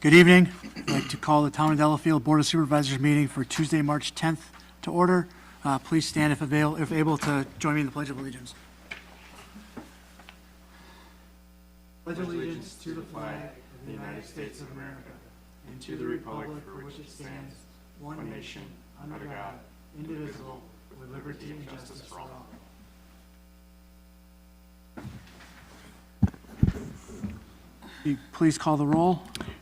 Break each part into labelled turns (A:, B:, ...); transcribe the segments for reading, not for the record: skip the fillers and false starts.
A: Good evening. I'd like to call the Town of Delafield Board of Supervisors meeting for Tuesday, March 10th to order. Please stand if able to join me in the Pledge of Allegiance. Pledge allegiance to the flag of the United States of America and to the republic for which it stands, one nation, under God, indivisible, with liberty and justice for all. Please call the roll.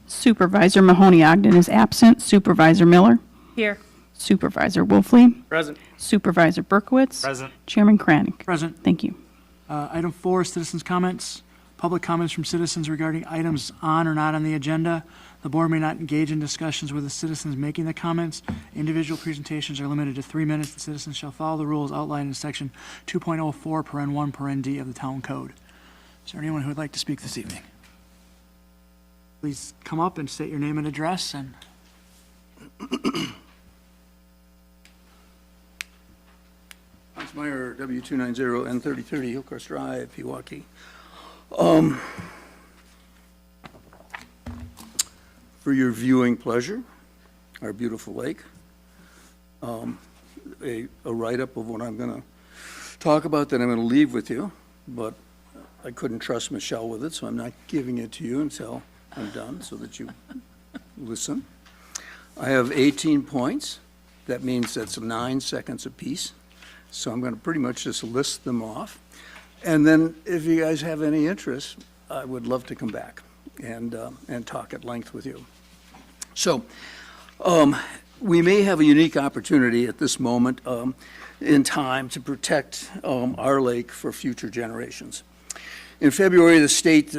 B: Supervisor Mahoney-Ogden is absent. Supervisor Miller?
C: Here.
B: Supervisor Wolfley?
D: Present.
B: Supervisor Berkowitz?
D: Present.
B: Chairman Kranek?
A: Present.
B: Thank you.
A: Item 4, citizens' comments. Public comments from citizens regarding items on or not on the agenda. The board may not engage in discussions with the citizens making the comments. Individual presentations are limited to 3 minutes. The citizens shall follow the rules outlined in section 2.04 paren 1 paren D of the town code. Is there anyone who would like to speak this evening? Please come up and state your name and address. And
E: Hans Meyer, W290N3030, Hillcrest Drive, Pewaukee. For your viewing pleasure, our beautiful lake, a write-up of what I'm going to talk about that I'm going to leave with you, but I couldn't trust Michelle with it, so I'm not giving it to you until I'm done, so that you listen. I have 18 points. That means that's 9 seconds apiece. So I'm going to pretty much just list them off. And then if you guys have any interest, I would love to come back and talk at length with you. So we may have a unique opportunity at this moment in time to protect our lake for future generations. In February, the state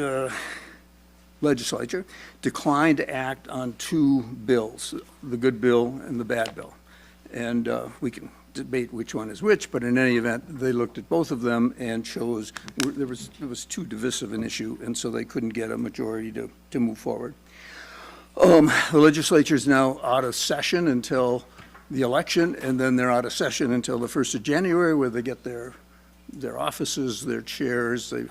E: legislature declined to act on 2 bills, the good bill and the bad bill. And we can debate which one is which, but in any event, they looked at both of them and chose, there was too divisive an issue, and so they couldn't get a majority to move forward. The legislature is now out of session until the election, and then they're out of session until the 1st of January, where they get their offices, their chairs, they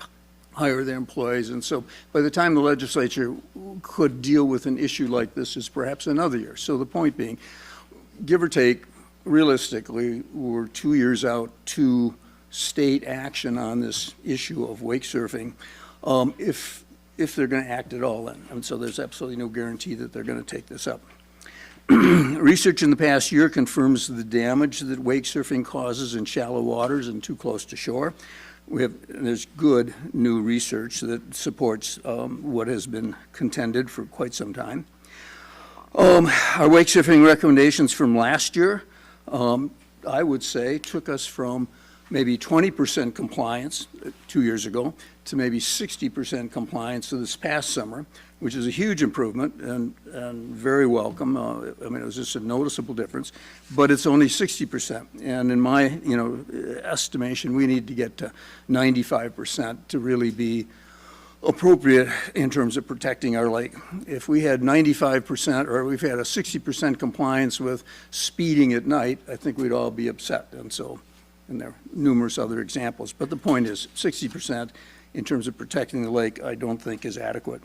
E: hire their employees, and so by the time the legislature could deal with an issue like this is perhaps another year. So the point being, give or take, realistically, we're 2 years out to state action on this issue of wake surfing, if they're going to act at all then. And so there's absolutely no guarantee that they're going to take this up. Research in the past year confirms the damage that wake surfing causes in shallow waters and too close to shore. There's good new research that supports what has been contended for quite some time. Our wake surfing recommendations from last year, I would say, took us from maybe 20% compliance 2 years ago to maybe 60% compliance this past summer, which is a huge improvement and very welcome. I mean, it was just a noticeable difference, but it's only 60%. And in my, estimation, we need to get to 95% to really be appropriate in terms of protecting our lake. If we had 95% or we've had a 60% compliance with speeding at night, I think we'd all be upset. And there are numerous other examples. But the point is 60% in terms of protecting the lake, I don't think is adequate.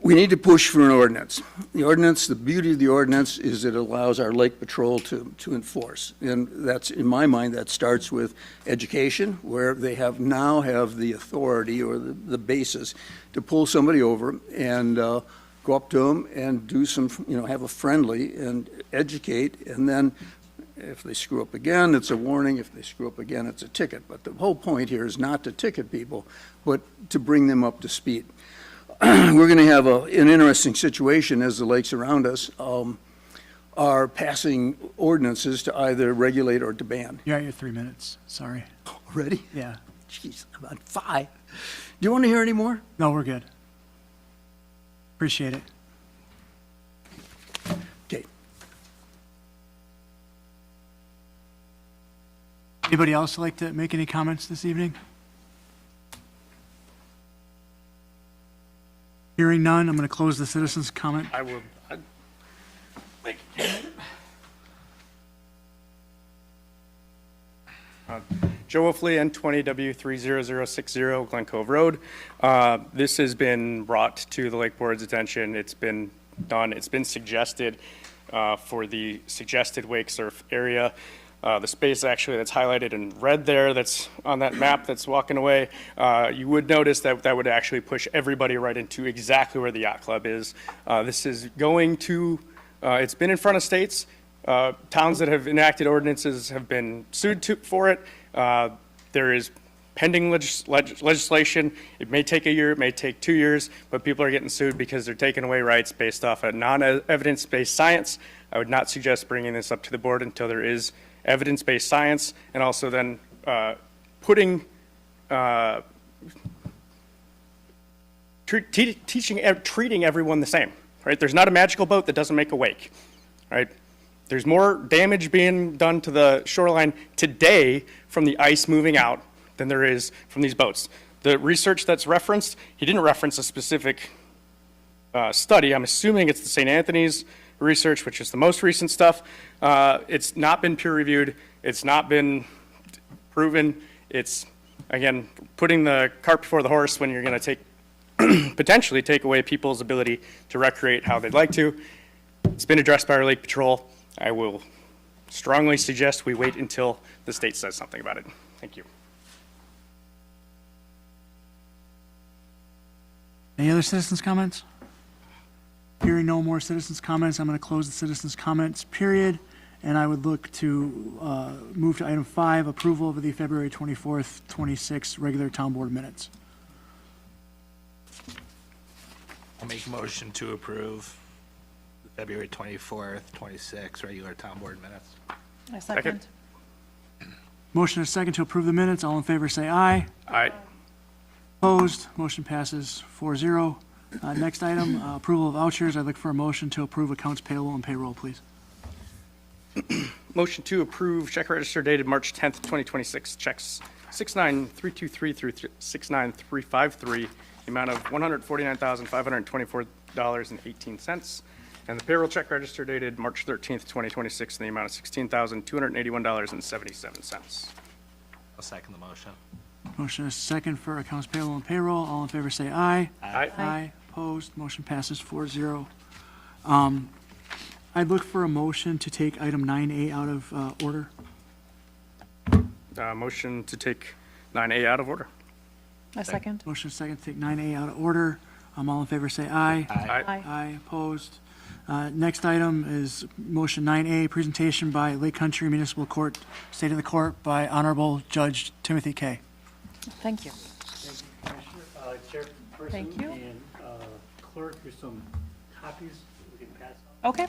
E: We need to push for an ordinance. The beauty of the ordinance is it allows our lake patrol to enforce. And that's, in my mind, that starts with education, where they now have the authority or the basis to pull somebody over and go up to them and do some, have a friendly and educate. And then if they screw up again, it's a warning. If they screw up again, it's a ticket. But the whole point here is not to ticket people, but to bring them up to speed. We're going to have an interesting situation as the lakes around us are passing ordinances to either regulate or to ban.
A: you're at your 3 minutes. Sorry.
E: Already?
A: Yeah.
E: Jeez, I'm on 5. Do you want to hear any more?
A: No, we're good. Appreciate it.
E: Okay.
A: Anybody else like to make any comments this evening? Hearing none, I'm going to close the citizens' comment.
D: I will.
C: Joe Wolfley and 20W30060 Glen Cove Road. This has been brought to the Lake Board's attention. It's been done. It's been suggested for the suggested wake surf area. The space actually that's highlighted in red there, that's on that map that's walking away, you would notice that that would actually push everybody right into exactly where the yacht club is. This is going to, it's been in front of states. Towns that have enacted ordinances have been sued for it. There is pending legislation. It may take a year, it may take 2 years, but people are getting sued because they're taking away rights based off of non-evidence-based science. I would not suggest bringing this up to the board until there is evidence-based science, and also then treating everyone the same, right? There's not a magical boat that doesn't make a wake, right? There's more damage being done to the shoreline today from the ice moving out than there is from these boats. The research that's referenced, he didn't reference a specific study. I'm assuming it's the St. Anthony's research, which is the most recent stuff. It's not been peer-reviewed. It's not been proven. It's, again, putting the cart before the horse when you're going to potentially take away people's ability to recreate how they'd like to. It's been addressed by our Lake Patrol. I will strongly suggest we wait until the state says something about it. Thank you.
A: Any other citizens' comments? Hearing no more citizens' comments, I'm going to close the citizens' comments period, and I would look to move to item 5, approval of the February 24th, 26th regular town board minutes.
D: I'll make a motion to approve the February 24th, 26th regular town board minutes.
B: I second.
A: Motion and a second to approve the minutes. All in favor say aye.
C: Aye.
A: Opposed, motion passes 4-0. Next item, approval of vouchers. I'd look for a motion to approve accounts payable and payroll, please.
C: Motion to approve check register dated March 10th, 2026, checks 69323 through 69353, the amount of $149,524.18. And the payroll check register dated March 13th, 2026, in the amount of $16,281.77.
D: I'll second the motion.
A: Motion is second for accounts payable and payroll. All in favor say aye.
C: Aye.
A: Aye. Opposed, motion passes 4-0. I'd look for a motion to take item 9A out of order.
C: Motion to take 9A out of order.
B: I second.
A: Motion is second to take 9A out of order. All in favor say aye.
C: Aye.
A: Aye. Opposed. Next item is motion 9A, presentation by Lake Country Municipal Court, State of the Court by Honorable Judge Timothy Kay.
B: Thank you.
F: Chairperson
B: Thank you.
F: and clerk, here's some copies we can pass out.
B: Okay.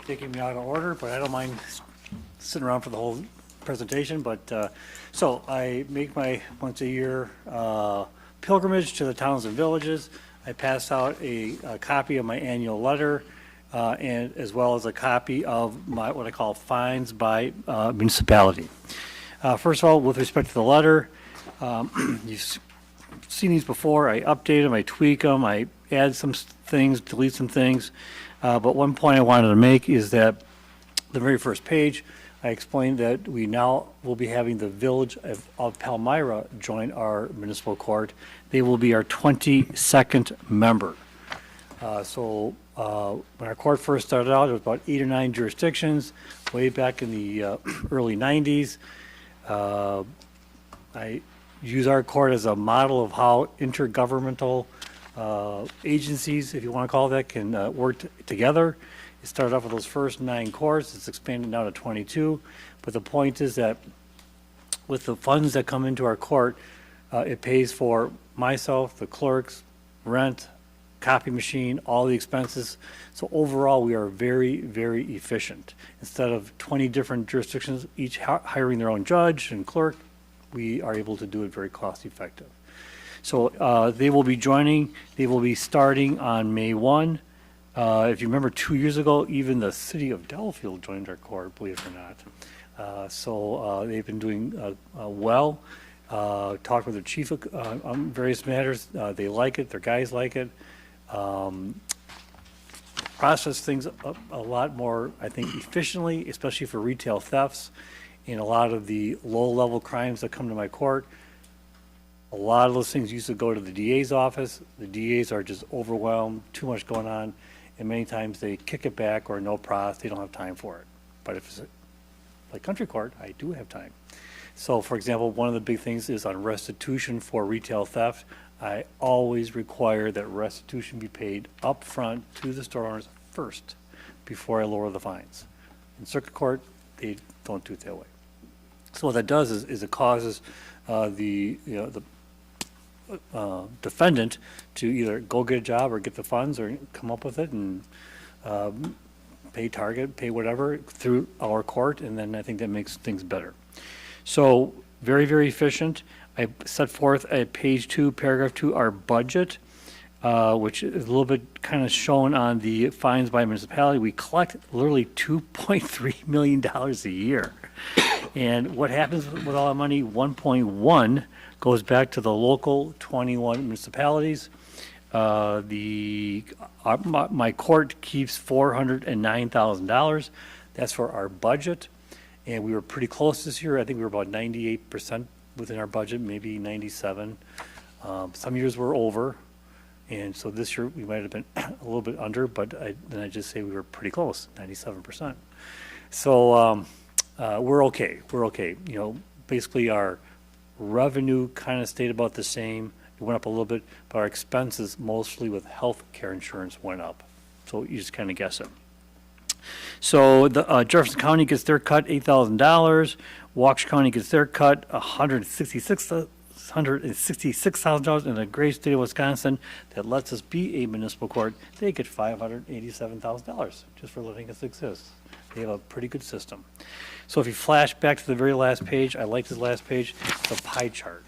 F: Taking me out of order, but I don't mind sitting around for the whole presentation. But so I make my once a year pilgrimage to the towns and villages. I pass out a copy of my annual letter and as well as a copy of my what I call fines by municipality. First of all, with respect to the letter, you've seen these before. I update them, I tweak them, I add some things, delete some things. But one point I wanted to make is that the very first page, I explained that we now will be having the village of Palmyra join our municipal court. They will be our 22nd member. So when our court first started out, it was about 8 or 9 jurisdictions, way back in the early 90s. I use our court as a model of how intergovernmental agencies, if you want to call it that, can work together. It started off with those first 9 courts. It's expanded now to 22. But the point is that with the funds that come into our court, it pays for myself, the clerks, rent, copy machine, all the expenses. So overall, we are very, very efficient. Instead of 20 different jurisdictions, each hiring their own judge and clerk, we are able to do it very cost effective. So they will be joining, they will be starting on May 1. If you remember 2 years ago, even the city of Delafield joined our court, believe it or not. So they've been doing well. Talked with their chief on various matters. They like it, their guys like it. Process things a lot more, I think, efficiently, especially for retail thefts. And a lot of the low-level crimes that come to my court, a lot of those things used to go to the DA's office. The DAs are just overwhelmed, too much going on, and many times they kick it back or no process, they don't have time for it. But if it's like country court, I do have time. So, for example, one of the big things is on restitution for retail theft. I always require that restitution be paid up front to the store owners first before I lower the fines. In circuit court, they don't do it that way. So what that does is it causes the defendant to either go get a job or get the funds or come up with it and pay Target, pay whatever through our court, and then I think that makes things better. So very, very efficient. I set forth at page 2, paragraph 2, our budget, which is a little bit kind of shown on the fines by municipality. We collect literally $2.3 million a year. And what happens with all that money? 1.1 goes back to the local 21 municipalities. My court keeps $409,000. That's for our budget. And we were pretty close this year. I think we were about 98% within our budget, maybe 97. Some years we're over. And so this year we might have been a little bit under, but then I just say we were pretty close, 97%. So we're okay. We're okay. You know, basically our revenue kind of stayed about the same. It went up a little bit, but our expenses, mostly with health care insurance, went up. So you just kind of guess it. So the Jefferson County gets their cut, $8,000. Waukesha County gets their cut, $166,000. In the great state of Wisconsin that lets us be a municipal court, they get $587,000 just for letting us exist. They have a pretty good system. So if you flash back to the very last page, I like this last page, it's a pie chart.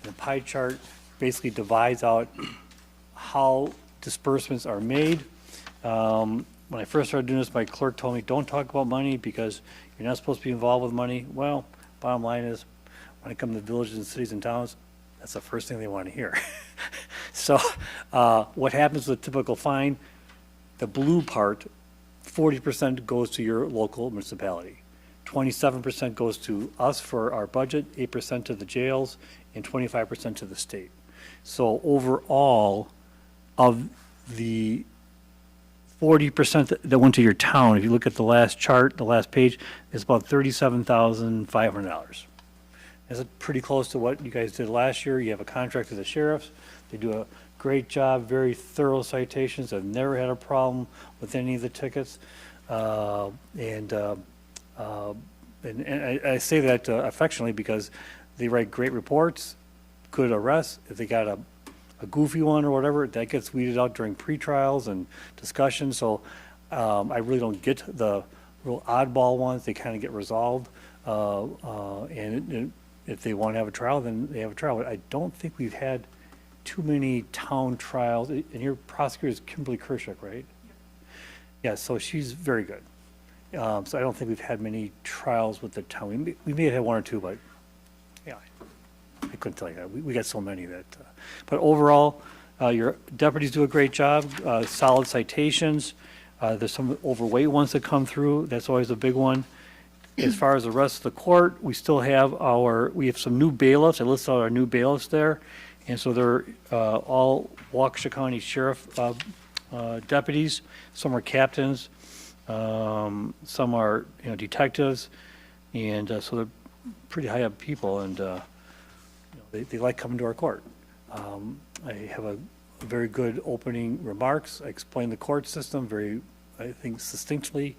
F: And the pie chart basically divides out how disbursements are made. When I first started doing this, my clerk told me, don't talk about money because you're not supposed to be involved with money. Well, bottom line is, when it comes to villages and cities and towns, that's the first thing they want to hear. So what happens with a typical fine, the blue part, 40% goes to your local municipality. 27% goes to us for our budget, 8% to the jails, and 25% to the state. So overall, of the 40% that went to your town, if you look at the last chart, the last page, it's about $37,500. That's pretty close to what you guys did last year. You have a contract with the sheriffs. They do a great job, very thorough citations. I've never had a problem with any of the tickets. And I say that affectionately because they write great reports, good arrests. If they got a goofy one or whatever, that gets weeded out during pre-trials and discussions. So I really don't get the real oddball ones. They kind of get resolved. And if they want to have a trial, then they have a trial. But I don't think we've had too many town trials. And your prosecutor is Kimberly Kershak, right? Yeah, so she's very good. So I don't think we've had many trials with the town. We may have had one or two, but yeah, I couldn't tell you that. We got so many that. But overall, your deputies do a great job, solid citations. There's some overweight ones that come through. That's always a big one. As far as the rest of the court, we still have we have some new bailiffs. I listed out our new bailiffs there. And so they're all Waukesha County Sheriff deputies. Some are captains. Some are detectives. And so they're pretty high up people. And they like coming to our court. I have a very good opening remarks. I explain the court system very, I think, succinctly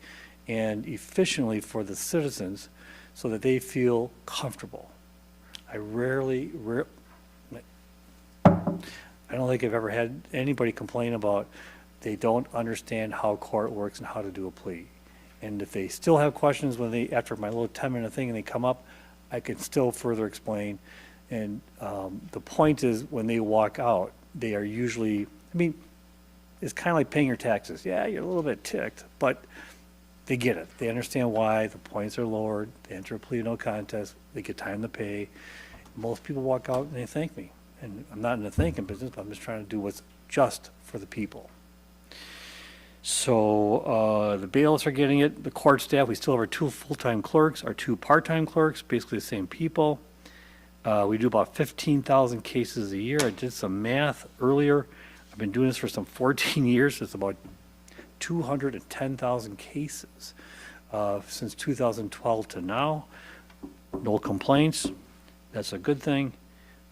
F: and efficiently for the citizens so that they feel comfortable. I don't think I've ever had anybody complain about they don't understand how court works and how to do a plea. And if they still have questions after my little 10-minute thing and they come up, I can still further explain. And the point is when they walk out, they are usually, it's kind of like paying your taxes. Yeah, you're a little bit ticked, but they get it. They understand why the points are lowered. They enter a plea no contest. They get time to pay. Most people walk out and they thank me. And I'm not in the thanking business, but I'm just trying to do what's just for the people. So the bailiffs are getting it, the court staff, we still have our 2 full-time clerks, our 2 part-time clerks, basically the same people. We do about 15,000 cases a year. I did some math earlier. I've been doing this for some 14 years. It's about 210,000 cases since 2012 to now. No complaints. That's a good thing.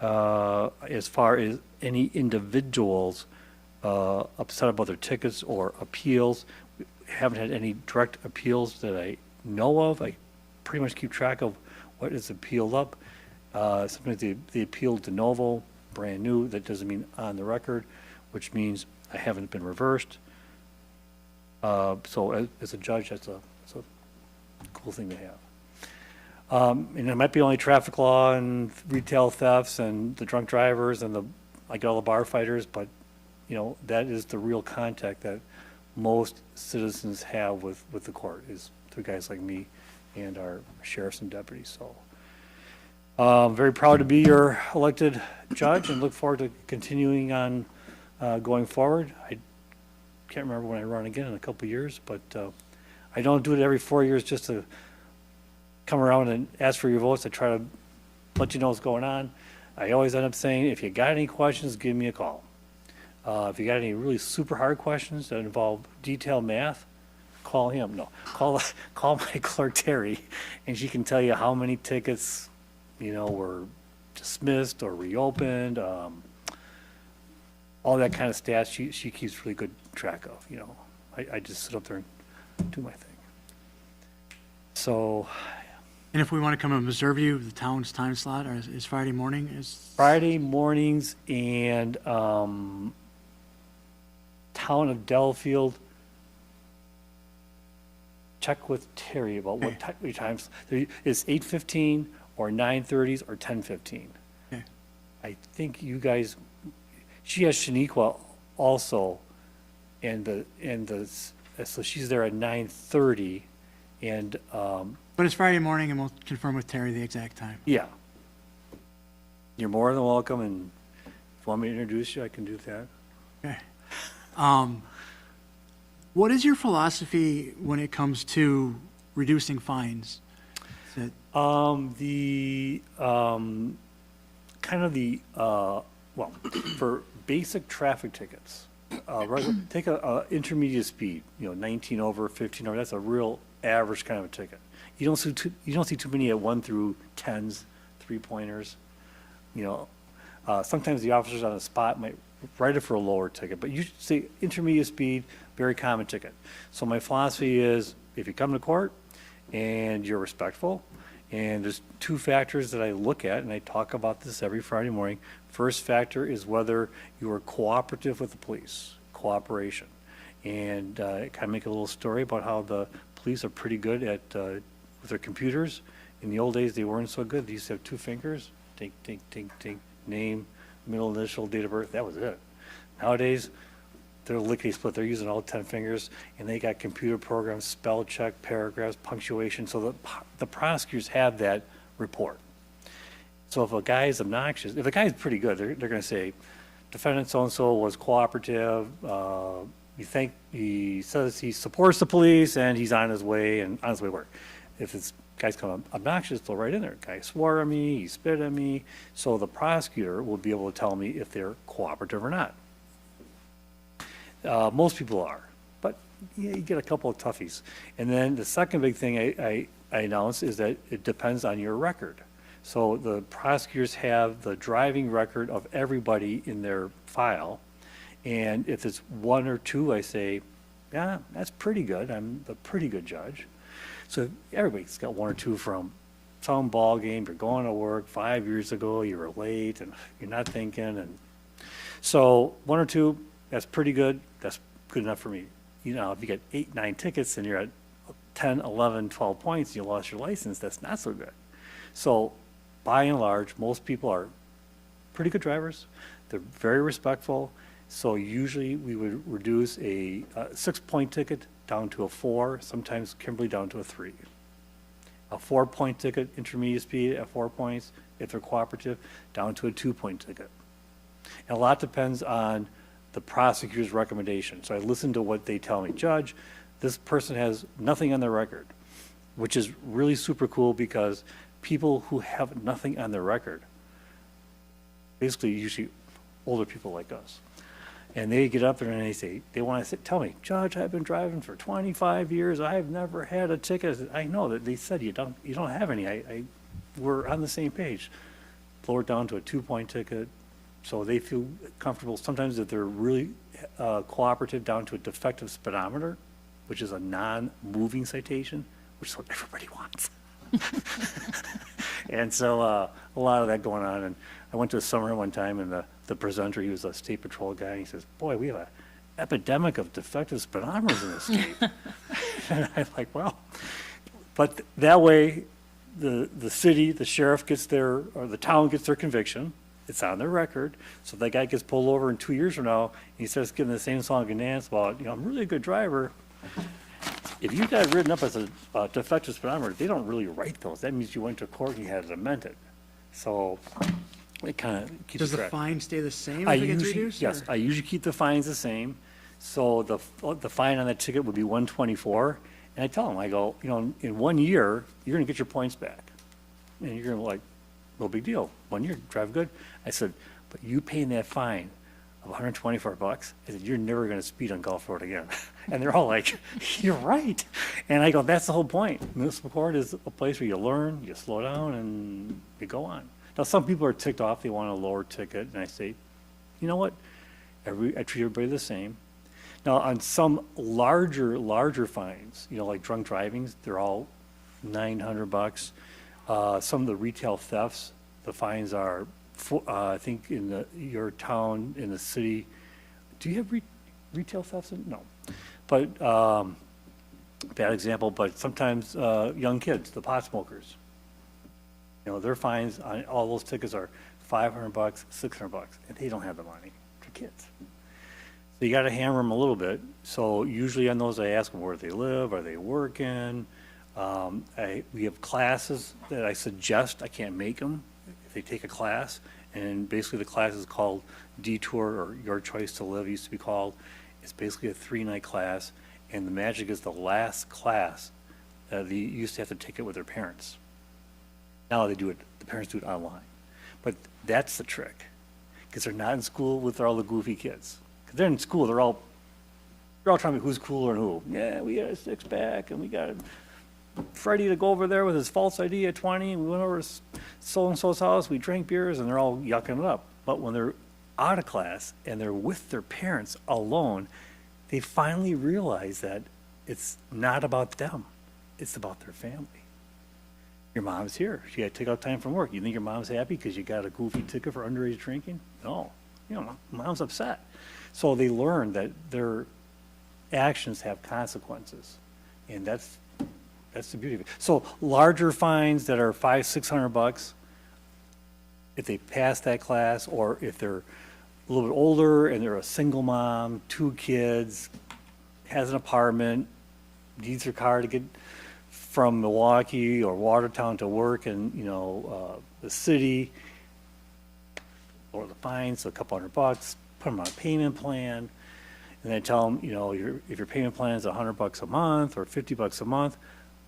F: As far as any individuals upset about their tickets or appeals, we haven't had any direct appeals that I know of. I pretty much keep track of what is appealed up. Sometimes they appeal de novo, brand new. That doesn't mean on the record, which means I haven't been reversed. So as a judge, that's a cool thing to have. And it might be only traffic law and retail thefts and the drunk drivers and I get all the bar fighters, but that is the real contact that most citizens have with the court is through guys like me and our sheriffs and deputies. So I'm very proud to be your elected judge and look forward to continuing on going forward. I can't remember when I run again in a couple of years, but I don't do it every 4 years just to come around and ask for your votes. I try to let you know what's going on. I always end up saying, if you got any questions, give me a call. If you got any really super hard questions that involve detailed math, call him. No, call my clerk Terry, and she can tell you how many tickets, were dismissed or reopened. All that kind of stats she keeps really good track of. I just sit up there and do my thing. So.
A: And if we want to come and observe you, the town's time slot is Friday morning?
F: Friday mornings and town of Delafield. Check with Terry about what times. It's 8:15 or 9:30 or 10:15.
A: Okay.
F: I think you guys, she has Shaniqua also, so she's there at 9:30 and,
A: But it's Friday morning, and we'll confirm with Terry the exact time.
F: yeah. You're more than welcome, and if you want me to introduce you, I can do that.
A: Okay. What is your philosophy when it comes to reducing fines? Is it,
F: For basic traffic tickets, take a intermediate speed, 19 over, 15 over, that's a real average kind of a ticket. You don't see too many at 1 through 10s, 3-pointers. Sometimes the officers on the spot might write it for a lower ticket, but you should say intermediate speed, very common ticket. So my philosophy is, if you come to court and you're respectful, and there's 2 factors that I look at, and I talk about this every Friday morning. First factor is whether you are cooperative with the police, cooperation. And I kind of make a little story about how the police are pretty good at with their computers. In the old days, they weren't so good. They used to have 2 fingers, tink, tink, tink, tink, name, middle initial, date of birth, that was it. Nowadays, they're lickety-split. They're using all 10 fingers, and they got computer programs, spell check, paragraphs, punctuation, so the prosecutors have that report. So if a guy is obnoxious, if a guy is pretty good, they're going to say, defendant so-and-so was cooperative, he says he supports the police, and he's on his way to work. If this guy's kind of obnoxious, they'll write in there, guy swore at me, he spit at me, so the prosecutor will be able to tell me if they're cooperative or not. Most people are, but you get a couple of toughies. And then the second big thing I announce is that it depends on your record. So the prosecutors have the driving record of everybody in their file, and if it's 1 or 2, I say, yeah, that's pretty good. I'm a pretty good judge. So everybody's got 1 or 2 from some ball game. You're going to work 5 years ago. You were late, and you're not thinking. And so 1 or 2, that's pretty good. That's good enough for me. If you get 8, 9 tickets and you're at 10, 11, 12 points, and you lost your license, that's not so good. So by and large, most people are pretty good drivers. They're very respectful. So usually we would reduce a 6-point ticket down to a 4, sometimes Kimberly down to a 3. A 4-point ticket, intermediate speed at 4 points, if they're cooperative, down to a 2-point ticket. And a lot depends on the prosecutor's recommendation. So I listen to what they tell me. Judge, this person has nothing on their record, which is really super cool because people who have nothing on their record, basically usually older people like us, and they get up there and they say, they want to say, tell me, Judge, I've been driving for 25 years. I've never had a ticket. I said, I know that they said you don't have any. We're on the same page. Lower it down to a 2-point ticket. So they feel comfortable. Sometimes if they're really cooperative, down to a defective speedometer, which is a non-moving citation, which is what everybody wants. And so a lot of that going on. And I went to a summer one time, and the presenter, he was a state patrol guy, and he says, boy, we have an epidemic of defective speedometers in this state. And I'm like, well, but that way, the city, the sheriff gets their, or the town gets their conviction. It's on their record. So if that guy gets pulled over in 2 years from now, and he starts giving the same song and dance about, I'm really a good driver. If you got written up as a defective speedometer, they don't really write those. That means you went to court and you had it amended. So it kind of keeps
A: Does the
F: track.
A: fine stay the same
F: I
A: if it gets
F: usually,
A: reduced?
F: yes,
A: or-
F: I usually keep the fines the same. So the fine on that ticket would be $124. And I tell them, I go, in 1 year, you're going to get your points back. And you're going to be like, no big deal. 1 year, drive good. I said, but you paying that fine of $124, I said, you're never going to speed on Gulf Road again. And they're all like, you're right. And I go, that's the whole point. Municipal court is a place where you learn, you slow down, and you go on. Now, some people are ticked off. They want a lower ticket. And I say, you know what? I treat everybody the same. Now, on some larger fines, like drunk drivings, they're all $900. Some of the retail thefts, the fines are, I think in your town, in the city, do you have retail thefts? No. But, bad example, but sometimes young kids, the pot smokers, their fines on all those tickets are $500, $600, and they don't have the money for kids. So you got to hammer them a little bit. So usually on those, I ask them where they live, are they working? We have classes that I suggest, I can't make them, if they take a class, and basically the class is called Detour, or Your Choice to Live, used to be called. It's basically a 3-night class, and the magic is the last class, they used to have to take it with their parents. Now the parents do it online. But that's the trick, because they're not in school with all the goofy kids. Because they're in school, they're all trying to be who's cooler than who. Yeah, we got a 6-pack, and we got Freddie to go over there with his false ID at 20, and we went over to so-and-so's house, we drank beers, and they're all yucking it up. But when they're out of class and they're with their parents alone, they finally realize that it's not about them. It's about their family. Your mom's here. She got to take out time from work. You think your mom's happy because you got a goofy ticket for underage drinking? No. Mom's upset. So they learn that their actions have consequences. And that's the beauty of it. So larger fines that are $500, $600, if they pass that class, or if they're a little bit older and they're a single mom, 2 kids, has an apartment, needs her car to get from Milwaukee or Watertown to work in, the city, or the fines, so a couple $100, put them on a payment plan, and then tell them, if your payment plan is $100 a month or $50 a month,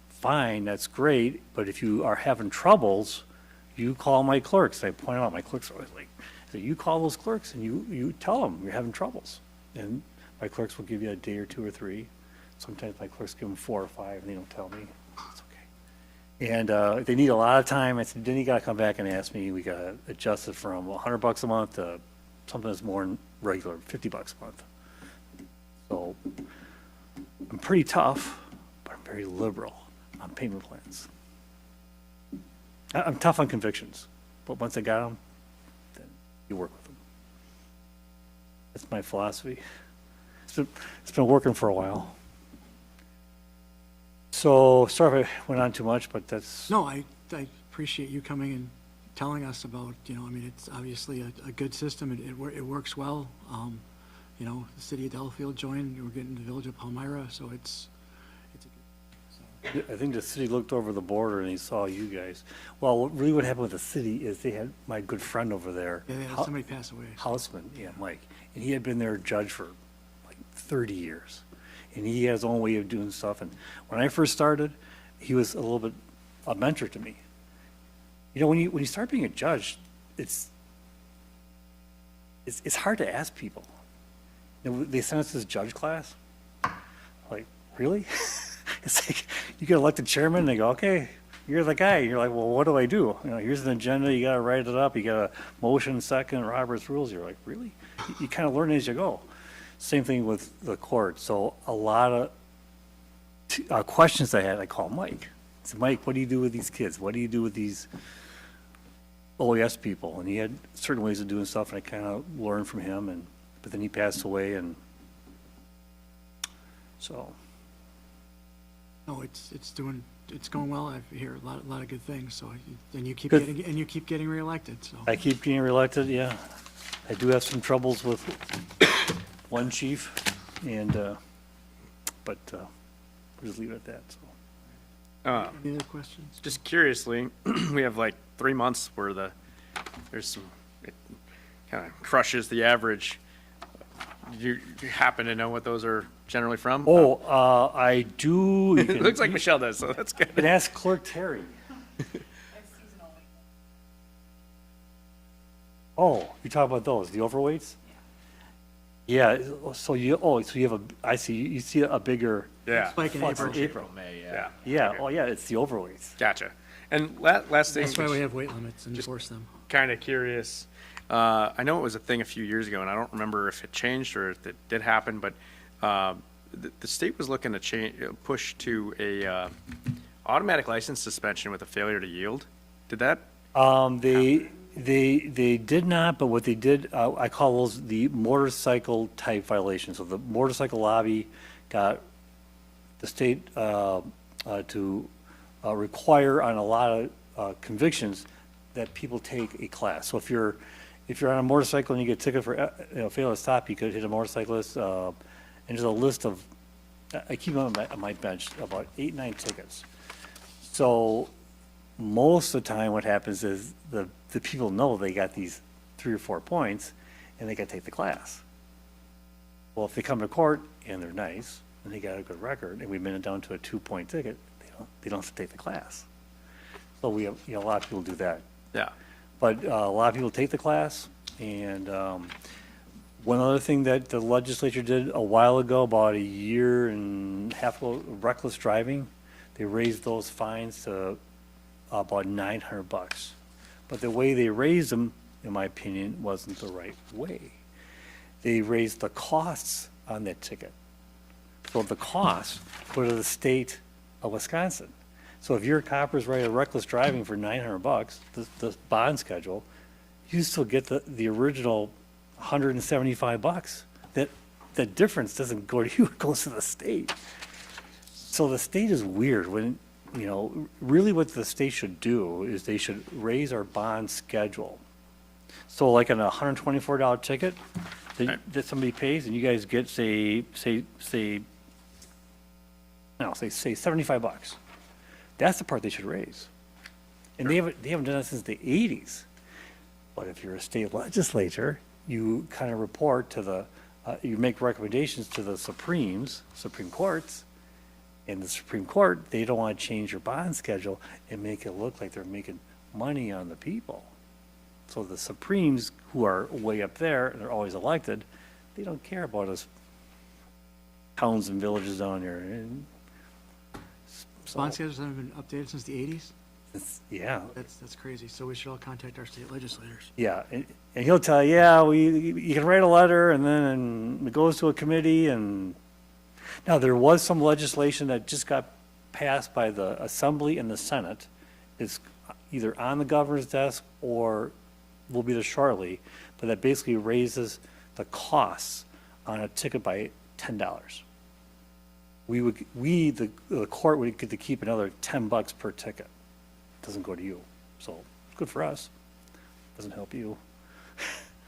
F: fine, that's great, but if you are having troubles, you call my clerks. I point out, my clerks are always like, so you call those clerks and you tell them you're having troubles. And my clerks will give you a day or 2 or 3. Sometimes my clerks give them 4 or 5 and they don't tell me. It's okay. And if they need a lot of time, I said, then you got to come back and ask me. We got to adjust it from $100 a month to something that's more regular, $50 a month. So I'm pretty tough, but I'm very liberal on payment plans. I'm tough on convictions, but once I got them, then you work with them. That's my philosophy. It's been working for a while. So, sorry if I went on too much, but that's...
A: No, I appreciate you coming and telling us about, it's obviously a good system. It works well. The city of Delafield joined, we're getting the village of Palmyra, so it's
F: I think the city looked over the border and they saw you guys. Well, really what happened with the city is they had my good friend over there.
A: Yeah, they had somebody pass away.
F: Houseman, yeah, Mike. And he had been their judge for like 30 years. And he had his own way of doing stuff. And when I first started, he was a little bit a mentor to me. You know, when you start being a judge, it's hard to ask people. You know, they sent us this judge class. Like, really? It's like you get elected chairman, and they go, okay, you're the guy. You're like, well, what do I do? You know, here's an agenda. You got to write it up. You got a motion, second, Robert's rules. You're like, really? You kind of learn as you go. Same thing with the court. So a lot of questions I had, I call Mike. I said, Mike, what do you do with these kids? What do you do with these OES people? And he had certain ways of doing stuff, and I kind of learned from him. But then he passed away, and so.
A: No, it's going well. I hear a lot of good things. So, and you keep
F: Good.
A: getting reelected. So,
F: I keep getting reelected, yeah. I do have some troubles with one chief, but we'll just leave it at that, so.
A: any other questions?
C: Just curiously, we have like 3 months where it kind of crushes the average. Do you happen to know what those are generally from?
F: Oh, I do. You
C: It
F: can,
C: looks like Michelle does, so that's good.
F: you can ask Clerk Terry. Oh, you talk about those, the overweights? Yeah, so you have I see, you see a bigger,
C: Yeah,
A: Spike in April.
F: April.
D: May,
C: yeah.
F: Yeah,
C: Okay.
F: oh yeah, it's the overweights.
C: Gotcha. And last thing,
A: That's why we have weight limits and enforce them.
C: kind of curious. I know it was a thing a few years ago, and I don't remember if it changed or if it did happen, but the state was looking to push to a automatic license suspension with a failure to yield. Did that?
F: They did not, but what they did, I call those the motorcycle type violations. So the motorcycle lobby got the state to require on a lot of convictions that people take a class. So if you're on a motorcycle and you get a ticket for failure to stop, you could hit a motorcyclist. And there's a list of, I keep on my bench, about 8, 9 tickets. So most of the time what happens is the people know they got these 3 or 4 points and they got to take the class. Well, if they come to court and they're nice and they got a good record and we been it down to a 2-point ticket, they don't have to take the class. So we have, a lot of people do that.
C: Yeah.
F: But a lot of people take the class, and one other thing that the legislature did a while ago, about a year and a half ago, reckless driving, they raised those fines to about $900. But the way they raised them, in my opinion, wasn't the right way. They raised the costs on that ticket. So the costs go to the state of Wisconsin. So if your coppers write a reckless driving for $900, the bond schedule, you still get the original $175. That difference doesn't go to you, it goes to the state. So the state is weird when, really what the state should do is they should raise our bond schedule. So like on a $124 ticket that somebody pays and you guys get say $75. That's the part they should raise. And they haven't done that since the 80s. But if you're a state legislature, you kind of report to you make recommendations to the Supreme Courts, and the Supreme Court, they don't want to change your bond schedule and make it look like they're making money on the people. So the Supremes, who are way up there, and they're always elected, they don't care about us towns and villages down here. And so,
A: Bond schedules haven't been updated since the 80s?
F: yeah,
A: That's crazy. So we should all contact our state legislators.
F: yeah, and he'll tell you, yeah, you can write a letter, and then it goes to a committee, and now there was some legislation that just got passed by the Assembly and the Senate. It's either on the governor's desk or will be there shortly, but that basically raises the costs on a ticket by $10. The court would get to keep another $10 per ticket. Doesn't go to you, so it's good for us. Doesn't help you.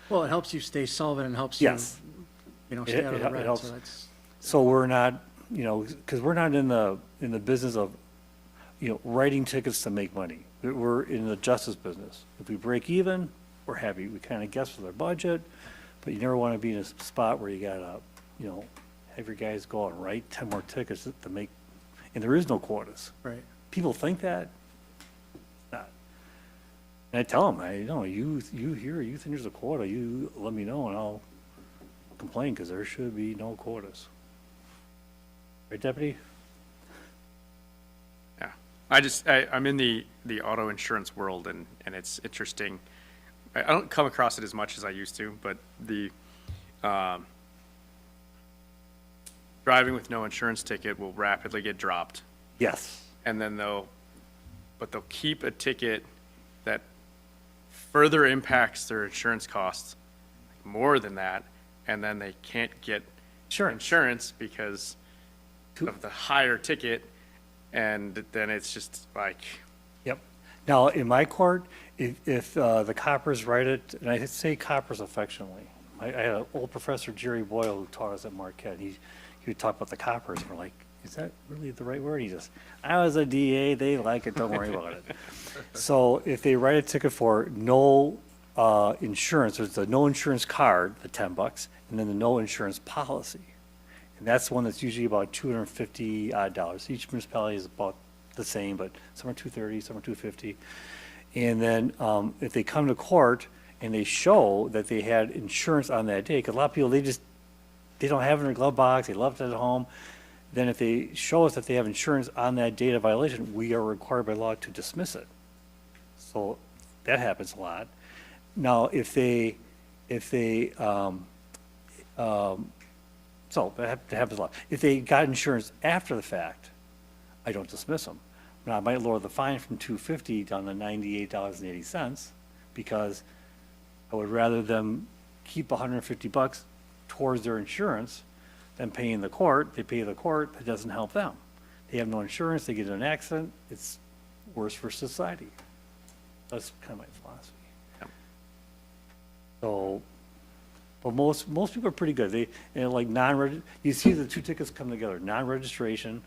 A: Well, it helps you stay solvent and helps you,
F: Yes.
A: stay out of the
F: It
A: red.
F: helps.
A: So that's,
F: So we're not, because we're not in the business of, writing tickets to make money. We're in the justice business. If we break even, we're happy. We kind of guess with our budget. but you never want to be in a spot where you gotta, have your guys go out and write 10 more tickets to make, and there is no quotas.
A: Right.
F: People think that, not. And I tell them, you hear youth and there's a quota, you let me know and I'll complain, because there should be no quotas. Right, Deputy?
C: Yeah, I'm in the auto insurance world, and it's interesting. I don't come across it as much as I used to, but the driving with no insurance ticket will rapidly get dropped,
F: Yes.
C: and then they'll keep a ticket that further impacts their insurance costs more than that, and then they can't get insurance because of the higher ticket, and then it's just like,
F: Yep. Now, in my court, if the coppers write it, and I say coppers affectionately, I had an old professor, Jerry Boyle, who taught us at Marquette. He would talk about the coppers, and we're like, is that really the right word? He just, I was a DA, they like it, don't worry about it. So if they write a ticket for no insurance, there's the no insurance card, the $10, and then the no insurance policy. And that's the one that's usually about $250 odd. Each municipality is about the same, but some are $230, some are $250. And then if they come to court and they show that they had insurance on that day, because a lot of people, they don't have it in their glove box, they left it at home. Then if they show us that they have insurance on that date of violation, we are required by law to dismiss it. So that happens a lot. Now, so that happens a lot. If they got insurance after the fact, I don't dismiss them. Now, I might lower the fine from $250 down to $98.80, because I would rather them keep $150 towards their insurance than paying the court. They pay the court, it doesn't help them. They have no insurance, they get in an accident, it's worse for society. That's kind of my philosophy. So, but most people are pretty good. You see the two tickets come together, non-registration,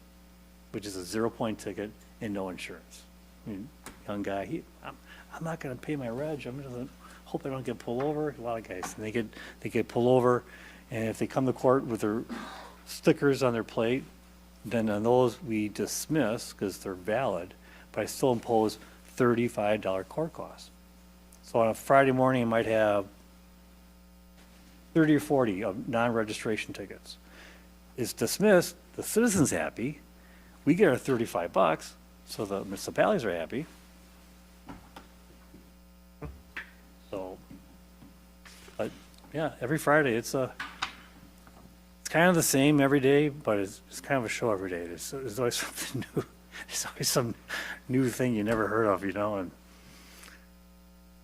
F: which is a 0-point ticket, and no insurance. I mean, young guy, I'm not gonna pay my reg, I'm gonna hope I don't get pulled over. A lot of guys, and they get pulled over, and if they come to court with their stickers on their plate, then on those we dismiss because they're valid, but I still impose $35 court costs. So on a Friday morning, I might have 30 or 40 of non-registration tickets. It's dismissed, the citizen's happy, we get our $35, so the municipalities are happy. So, but yeah, every Friday, it's kind of the same every day, but it's kind of a show every day. There's always something new. There's always some new thing you never heard of, and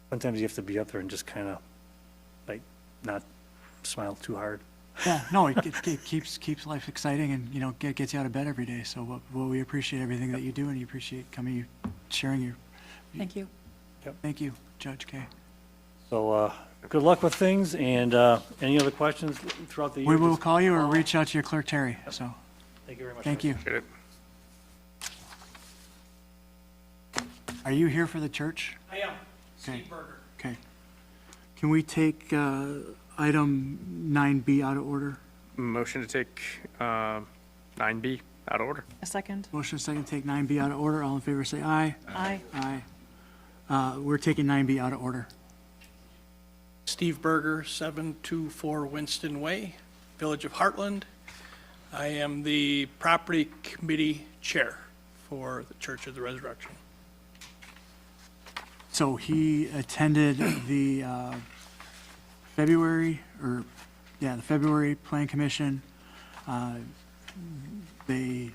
F: sometimes you have to be up there and just kind of, not smile too hard.
A: Yeah, no, it keeps life exciting, and, gets you out of bed every day. So we appreciate everything that you do, and you appreciate coming, sharing your.
B: Thank you.
A: Thank you, Judge Kay.
F: So, good luck with things, and any other questions throughout the year?
A: We will
F: just
A: call you or
F: call.
A: reach out to your clerk, Terry, so,
F: Thank you very much.
A: thank you.
C: appreciate it.
A: Are you here for the church?
G: I am.
A: Okay.
G: Steve Berger.
A: Okay. Can we take item 9B out of order?
C: Motion to take 9B out of order.
B: A second?
A: Motion second, take 9B out of order. All in favor, say aye.
B: Aye.
A: Aye. We're taking 9B out of order.
G: Steve Berger, 724 Winston Way, Village of Heartland. I am the property committee chair for the Church of the Resurrection.
A: So he attended the February Plan Commission. They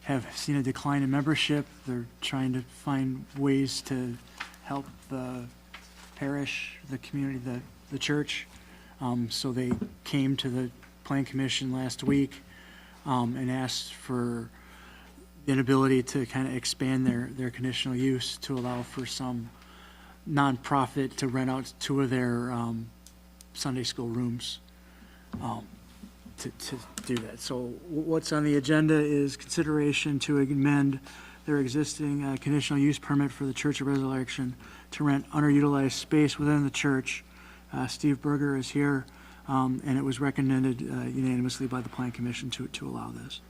A: have seen a decline in membership. They're trying to find ways to help the parish, the community, the church. So they came to the Plan Commission last week and asked for the ability to kind of expand their conditional use to allow for some nonprofit to rent out 2 of their Sunday school rooms to do that. So what's on the agenda is consideration to amend their existing conditional use permit for the Church of Resurrection to rent underutilized space within the church. Steve Berger is here. and it was recommended unanimously by the Plan Commission to allow this.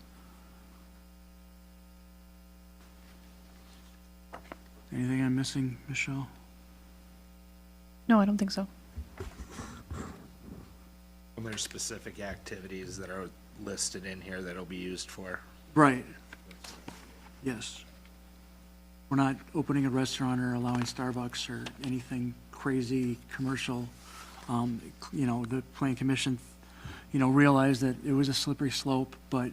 A: Anything I'm missing, Michelle?
B: No, I don't think so.
D: And there's specific activities that are listed in here that'll be used for.
A: Right. Yes. We're not opening a restaurant or allowing Starbucks or anything crazy commercial. The Plan Commission, realized that it was a slippery slope, but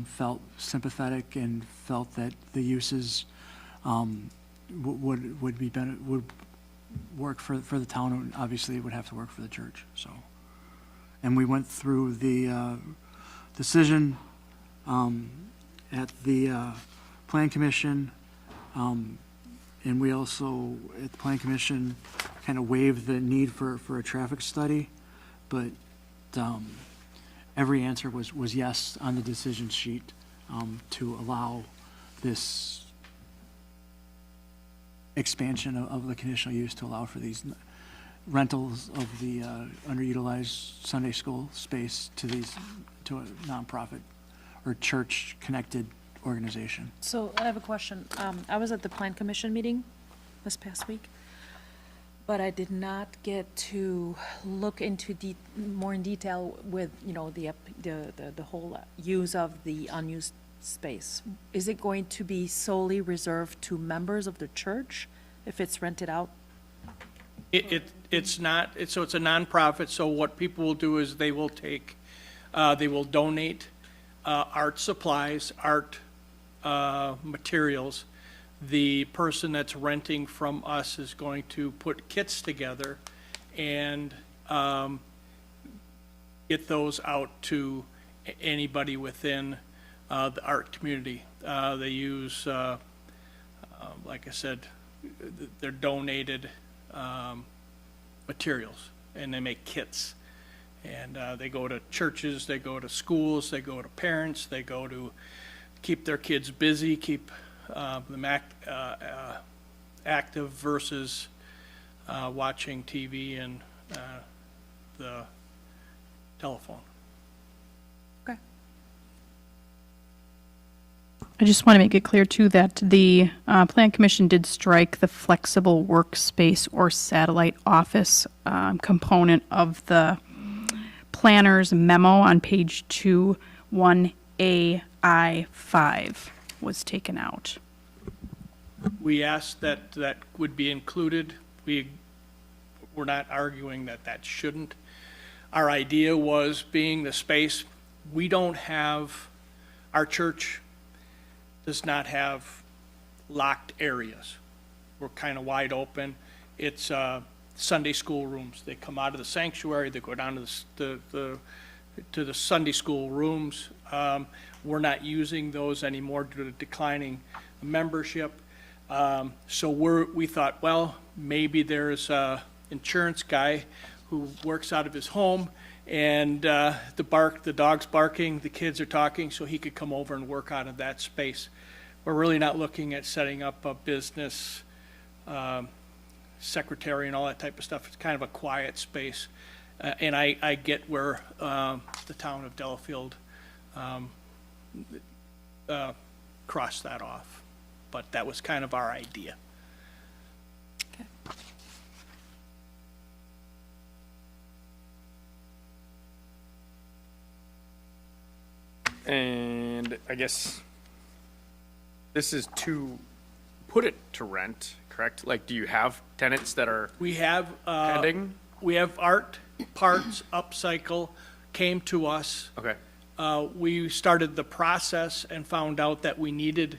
A: felt sympathetic and felt that the uses would work for the town, and obviously it would have to work for the church, so. And we went through the decision at the Plan Commission, and we also, at the Plan Commission, kind of waived the need for a traffic study, but every answer was yes on the decision sheet to allow this expansion of the conditional use to allow for these rentals of the underutilized Sunday school space to a nonprofit or church-connected organization.
H: So I have a question. I was at the Plan Commission meeting this past week, but I did not get to look into more in detail with, the whole use of the unused space. Is it going to be solely reserved to members of the church if it's rented out?
G: It's not, so it's a nonprofit, so what people will do is they will donate art supplies, art materials. The person that's renting from us is going to put kits together and get those out to anybody within the art community. They use, like I said, they're donated materials, and they make kits. And they go to churches, they go to schools, they go to parents, they go to keep their kids busy, keep them active versus watching TV and the telephone.
H: Okay.
B: I just want to make it clear, too, that the Plan Commission did strike the flexible workspace or satellite office component of the planner's memo on page 2, 1AI5 was taken out.
G: We asked that that would be included. We're not arguing that that shouldn't. Our idea was, being the space, we don't have, our church does not have locked areas. We're kind of wide open. It's Sunday school rooms. They come out of the sanctuary, they go down to the Sunday school rooms. We're not using those anymore due to declining membership. So we thought, well, maybe there's an insurance guy who works out of his home, and the dog's barking, the kids are talking, so he could come over and work out of that space. We're really not looking at setting up a business secretary and all that type of stuff. It's kind of a quiet space. And I get where the town of Delafield crossed that off. But that was kind of our idea.
H: Okay.
C: And I guess this is to put it to rent, correct? Like, do you have tenants that are
G: We have
C: pending?
G: we have art parts upcycle came to us.
C: Okay.
G: We started the process and found out that we needed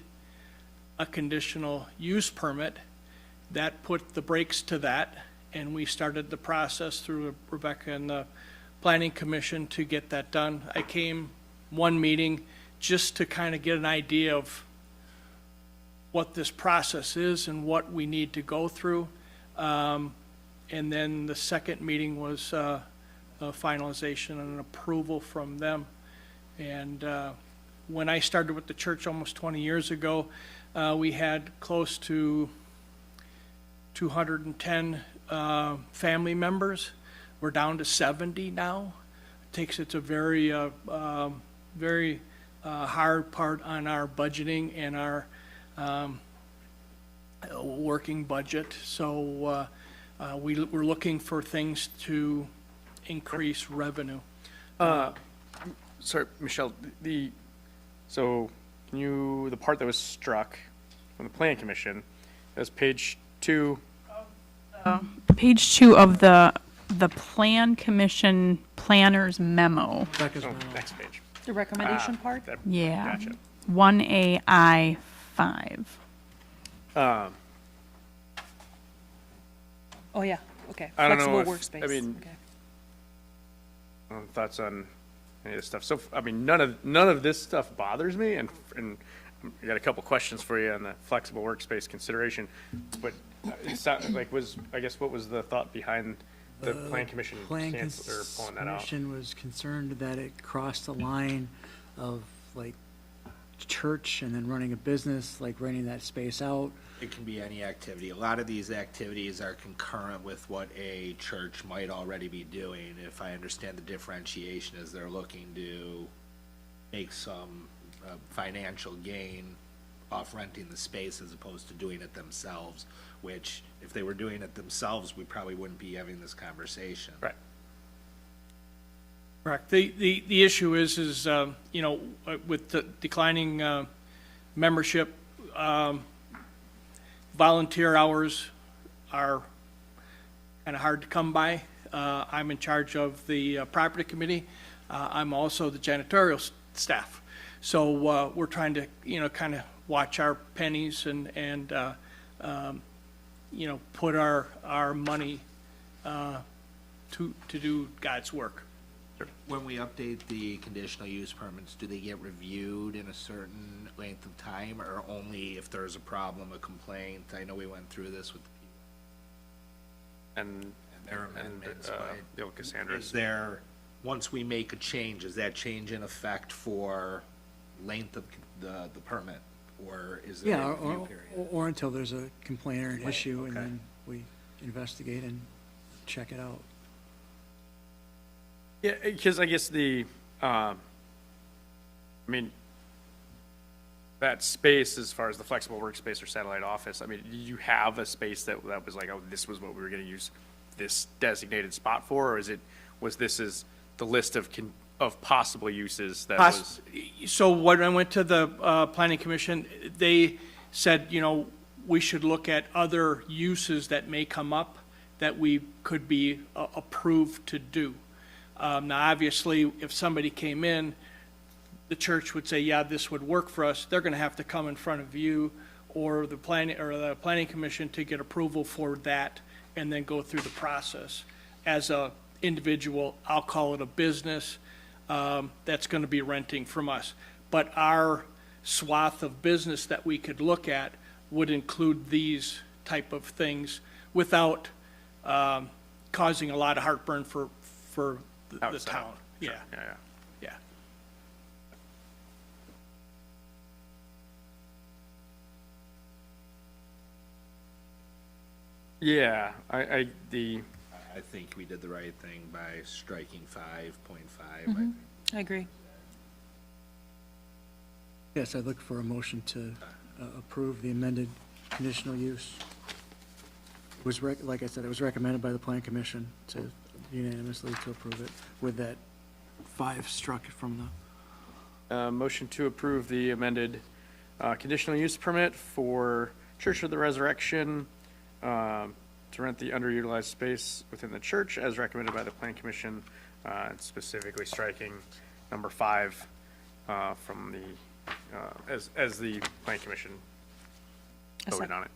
G: a conditional use permit. That put the brakes to that, and we started the process through Rebecca and the Planning Commission to get that done. I came one meeting just to kind of get an idea of what this process is and what we need to go through. And then the second meeting was a finalization and an approval from them. And when I started with the church almost 20 years ago, we had close to 210 family members. We're down to 70 now. It's a very, very hard part on our budgeting and our working budget. So we're looking for things to increase revenue.
C: Sorry, Michelle, the part that was struck from the plan commission, that's page 2.
B: Page 2 of the Plan Commission Planner's memo.
A: Rebecca's
C: Oh,
A: memo.
C: next page.
H: The recommendation part?
B: Yeah.
C: Gotcha.
B: 1AI5.
H: Oh, yeah, okay.
C: I don't know
H: Flexible
C: if-
H: workspace.
C: I mean-
H: Okay.
C: Thoughts on any of this stuff? So, I mean, none of this stuff bothers me, and I got a couple questions for you on the flexible workspace consideration, but it's not, like, I guess, what was the thought behind the plan commission pulling that out?
A: Commission was concerned that it crossed the line of like church and then running a business, like renting that space out.
D: It can be any activity. A lot of these activities are concurrent with what a church might already be doing. If I understand the differentiation is they're looking to make some financial gain off renting the space as opposed to doing it themselves, which if they were doing it themselves, we probably wouldn't be having this conversation.
C: Right.
G: Correct. The issue is, you know, with the declining membership, volunteer hours are kind of hard to come by. I'm in charge of the property committee. I'm also the janitorial staff. So we're trying to, you know, kind of watch our pennies and you know, put our money to do God's work.
D: When we update the conditional use permits, do they get reviewed in a certain length of time, or only if there's a problem, a complaint? I know we went through this with
C: And
D: their amendments,
C: the old Cassandras.
D: is there, once we make a change, is that change in effect for length of the permit, or is there
A: Yeah,
D: a review period?
A: or until there's a complaint or an issue, and
D: okay.
A: then we investigate and check it out.
C: Yeah, because I guess I mean, that space, as far as the flexible workspace or satellite office, I mean, you have a space that was like, oh, this was what we were going to use this designated spot for, or was this as the list of possible uses that was?
G: So when I went to the planning commission, they said, you know, we should look at other uses that may come up that we could be approved to do. Now, obviously, if somebody came in, the church would say, yeah, this would work for us. They're going to have to come in front of you or the planning commission to get approval for that and then go through the process. As a individual, I'll call it a business, that's going to be renting from us. But our swath of business that we could look at would include these type of things without causing a lot of heartburn for the
C: Outside.
G: town.
C: Sure.
G: Yeah,
C: Yeah,
G: yeah.
C: yeah.
D: I think we did the right thing by striking 5.5.
H: I agree.
A: Yes, I'd look for a motion to approve the amended conditional use. It was, like I said, it was recommended by the plan commission to unanimously to approve it with that 5 struck from the.
C: Motion to approve the amended conditional use permit for Church of the Resurrection to rent the underutilized space within the church as recommended by the plan commission, and specifically striking number 5 from the, as the plan commission voted on it.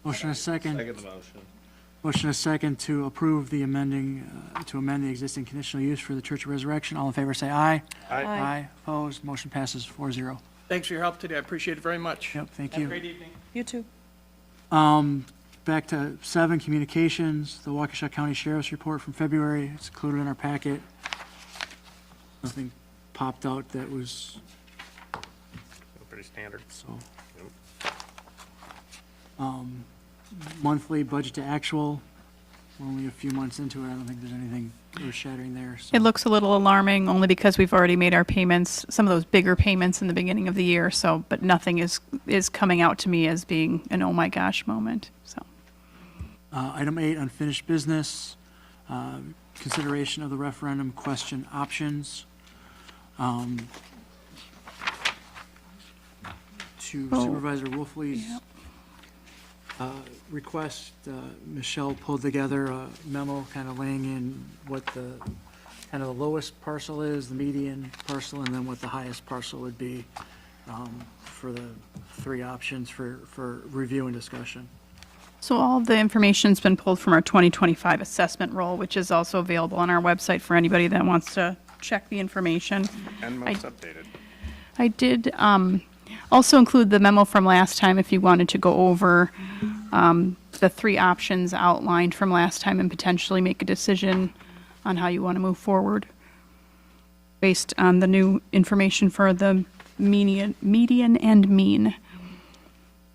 A: Motion a second.
D: Second the motion.
A: Motion a second to approve the to amend the existing conditional use for the Church of Resurrection. All in favor, say aye.
C: Aye.
A: Aye. Opposed, motion passes 4-0.
G: Thanks for your help today. I appreciate it very much.
A: Yep, thank
G: Have a
A: you.
G: great evening.
H: You too.
A: Back to 7, communications, the Waukesha County Sheriff's Report from February. It's included in our packet. Nothing popped out that was,
C: Pretty standard.
A: so. Monthly budget to actual, we're only a few months into it. I don't think there's anything earth-shattering there. So.
B: It looks a little alarming only because we've already made our payments, some of those bigger payments in the beginning of the year. So, but nothing is coming out to me as being an oh my gosh moment. So,
A: Item 8, unfinished business, consideration of the referendum question options. To
B: Oh,
A: Supervisor Wolfley's request, Michelle pulled together a memo kind of laying in what the kind of the lowest parcel is, the median parcel, and then what the highest parcel would be for the three options for review and discussion.
B: so all of the information's been pulled from our 2025 assessment roll, which is also available on our website for anybody that wants to check the information.
C: And most updated.
B: I did also include the memo from last time if you wanted to go over the three options outlined from last time and potentially make a decision on how you want to move forward based on the new information for the median and mean.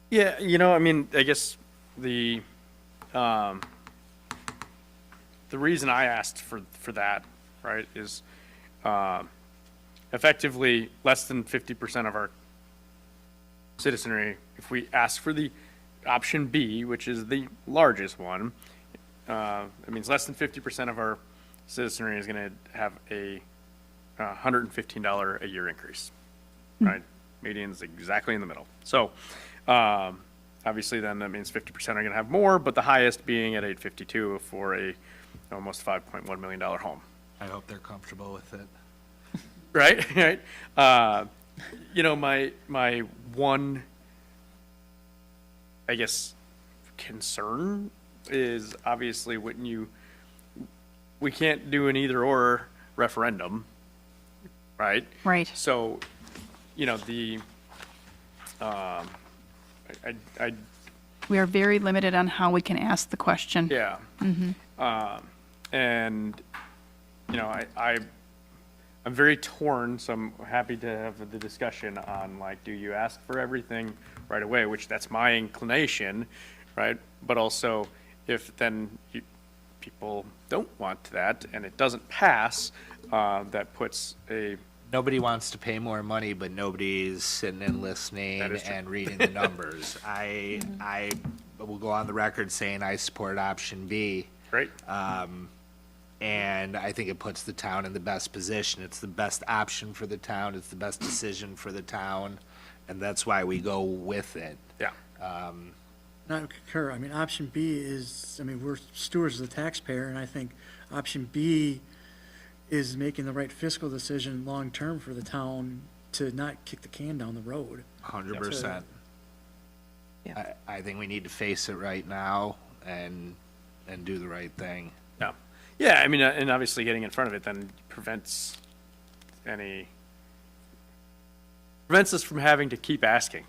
C: Yeah, I mean, I guess the reason I asked for that, right, is effectively less than 50% of our citizenry, if we ask for the option B, which is the largest one, it means less than 50% of our citizenry is going to have a $115 a year increase, right? Median's exactly in the middle. So obviously then that means 50% are going to have more, but the highest being at 852 for a almost $5.1 million home.
D: I hope they're comfortable with it.
C: Right, right. My one, I guess, concern is obviously we can't do an either or referendum, right?
B: Right.
C: So,
B: We are very limited on how we can ask the question.
C: yeah. And, I'm very torn, so I'm happy to have the discussion on, like, do you ask for everything right away, which that's my inclination, right? But also, if then people don't want that and it doesn't pass, that puts a...
D: Nobody wants to pay more money, but nobody's sitting and listening
C: That is true.
D: and reading the numbers. I will go on the record saying I support option B.
C: Great.
D: And I think it puts the town in the best position. It's the best option for the town. It's the best decision for the town. And that's why we go with it.
C: Yeah.
A: I concur. I mean, option B is, we're stewards of the taxpayer, and I think option B is making the right fiscal decision long-term for the town to not kick the can down the road.
D: 100%.
H: Yeah.
D: I think we need to face it right now and do the right thing.
C: Yeah. Yeah, I mean, and obviously getting in front of it then prevents us from having to keep asking.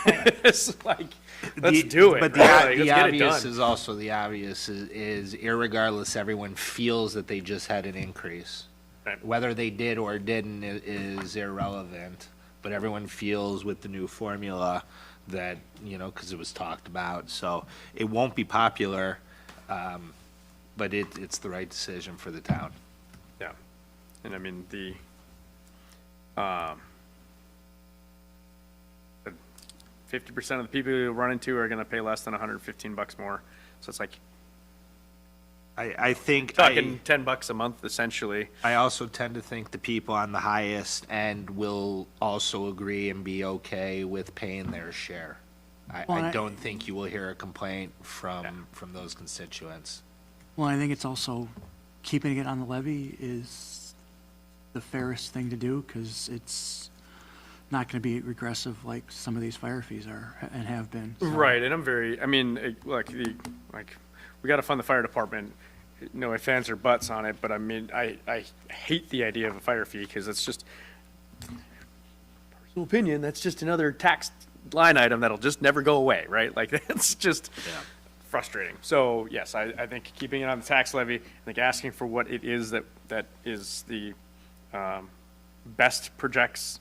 C: It's like, let's do it.
D: But
C: right?
D: the
C: Let's get it
D: obvious
C: done.
D: is also the obvious is irregardless, everyone feels that they just had an increase.
C: Right.
D: Whether they did or didn't is irrelevant, but everyone feels with the new formula that, because it was talked about. So it won't be popular, but it's the right decision for the town.
C: Yeah. And I mean, the 50% of the people you run into are going to pay less than $115 more. So it's like
D: I think
C: talking $10 a month essentially.
D: I also tend to think the people on the highest end will also agree and be okay with paying their share. I don't think you will hear a complaint from those constituents.
A: Well, I think it's also keeping it on the levy is the fairest thing to do because it's not going to be regressive like some of these fire fees are and have been. So.
C: Right, and I'm very, I mean, we got to fund the fire department. No ifs, ands, or buts on it, but I mean, I hate the idea of a fire fee because it's just, personal opinion, that's just another tax line item that'll just never go away, right? Like, that's just frustrating. So, yes, I think keeping it on the tax levy, I think asking for what it is that is the best projects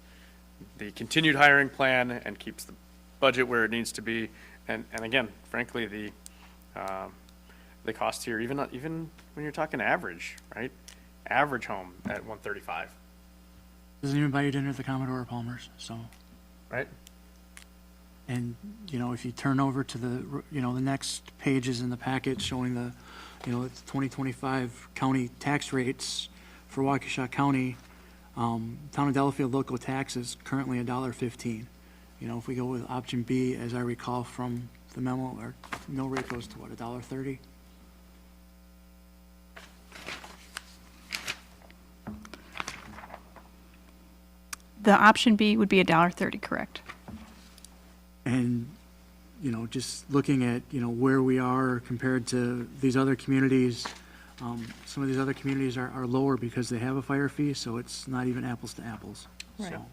C: the continued hiring plan and keeps the budget where it needs to be. And again, frankly, the cost here, even when you're talking average, right? Average home at 135,
A: Doesn't even buy you dinner at the Commodore or Palmer's, so.
C: right?
A: And, you know, if you turn over to the, you know, the next pages in the packet showing the, you know, it's 2025 county tax rates for Waukesha County, town of Delafield local taxes currently $1.15. You know, if we go with option B, as I recall from the memo, our mill rate goes to what, $1.30?
B: The option B would be $1.30, correct?
A: And, you know, just looking at, you know, where we are compared to these other communities, some of these other communities are lower because they have a fire fee, so it's not even apples to apples.
H: Right.
A: So,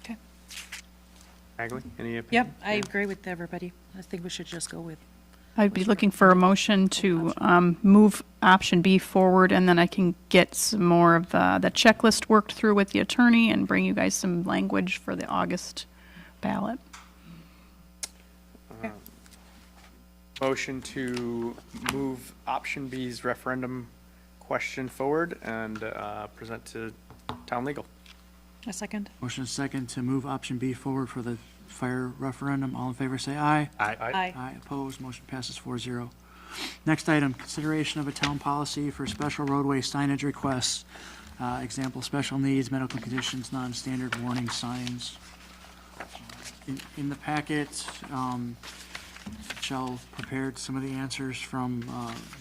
H: Okay.
C: Hagley, any opinion?
H: Yep, I agree with everybody. I think we should just go with,
B: I'd be looking for a motion to move option B forward, and then I can get some more of the checklist worked through with the attorney and bring you guys some language for the August ballot.
C: Motion to move option B's referendum question forward and present to town legal.
H: a second.
A: motion is second to move option B forward for the fire referendum. All in favor, say aye.
H: Aye.
A: Aye, opposed, motion passes 4-0. Next item, consideration of a town policy for special roadway signage requests. Example, special needs, medical conditions, non-standard warning signs. In the packet, Michelle prepared some of the answers from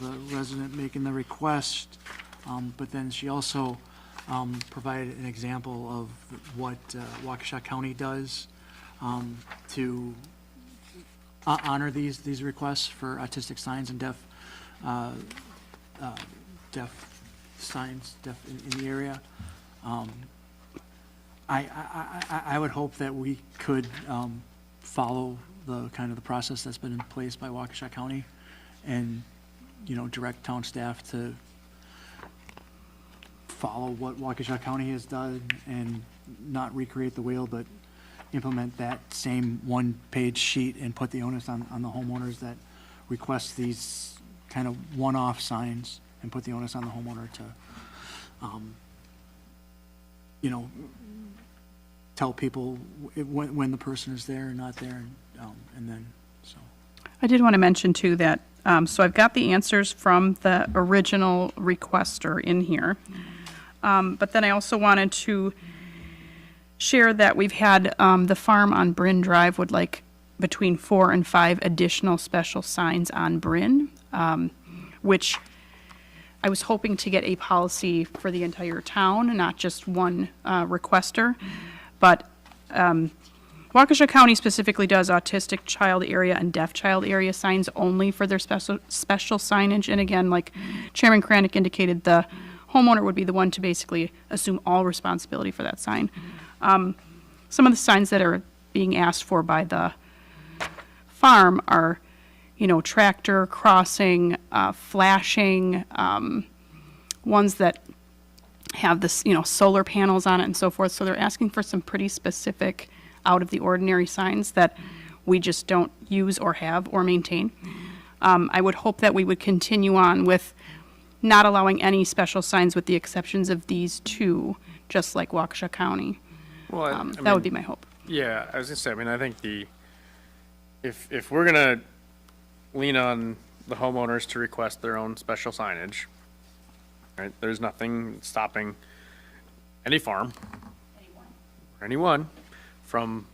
A: the resident making the request, but then she also provided an example of what Waukesha County does to honor these requests for autistic signs and deaf signs in the area. I would hope that we could follow the kind of the process that's been in place by Waukesha County and, you know, direct town staff to follow what Waukesha County has done and not recreate the wheel, but implement that same one-page sheet and put the onus on the homeowners that request these kind of one-off signs and put the onus on the homeowner to, you know, tell people when the person is there and not there, and then, so.
B: I did want to mention too that, so I've got the answers from the original requester in here. But then I also wanted to share that we've had, the farm on Bryn Drive would like between 4 and 5 additional special signs on Bryn, which I was hoping to get a policy for the entire town, not just one requester. But Waukesha County specifically does autistic child area and deaf child area signs only for their special signage. And again, like Chairman Kranick indicated, the homeowner would be the one to basically assume all responsibility for that sign. Some of the signs that are being asked for by the farm are, you know, tractor crossing, flashing, ones that have this, you know, solar panels on it and so forth. So they're asking for some pretty specific out of the ordinary signs that we just don't use or have or maintain. I would hope that we would continue on with not allowing any special signs with the exceptions of these two, just like Waukesha County.
C: Well,
B: That would be my hope.
C: Yeah, I was gonna say, I mean, I think if we're gonna lean on the homeowners to request their own special signage, right, there's nothing stopping any farm, or anyone from,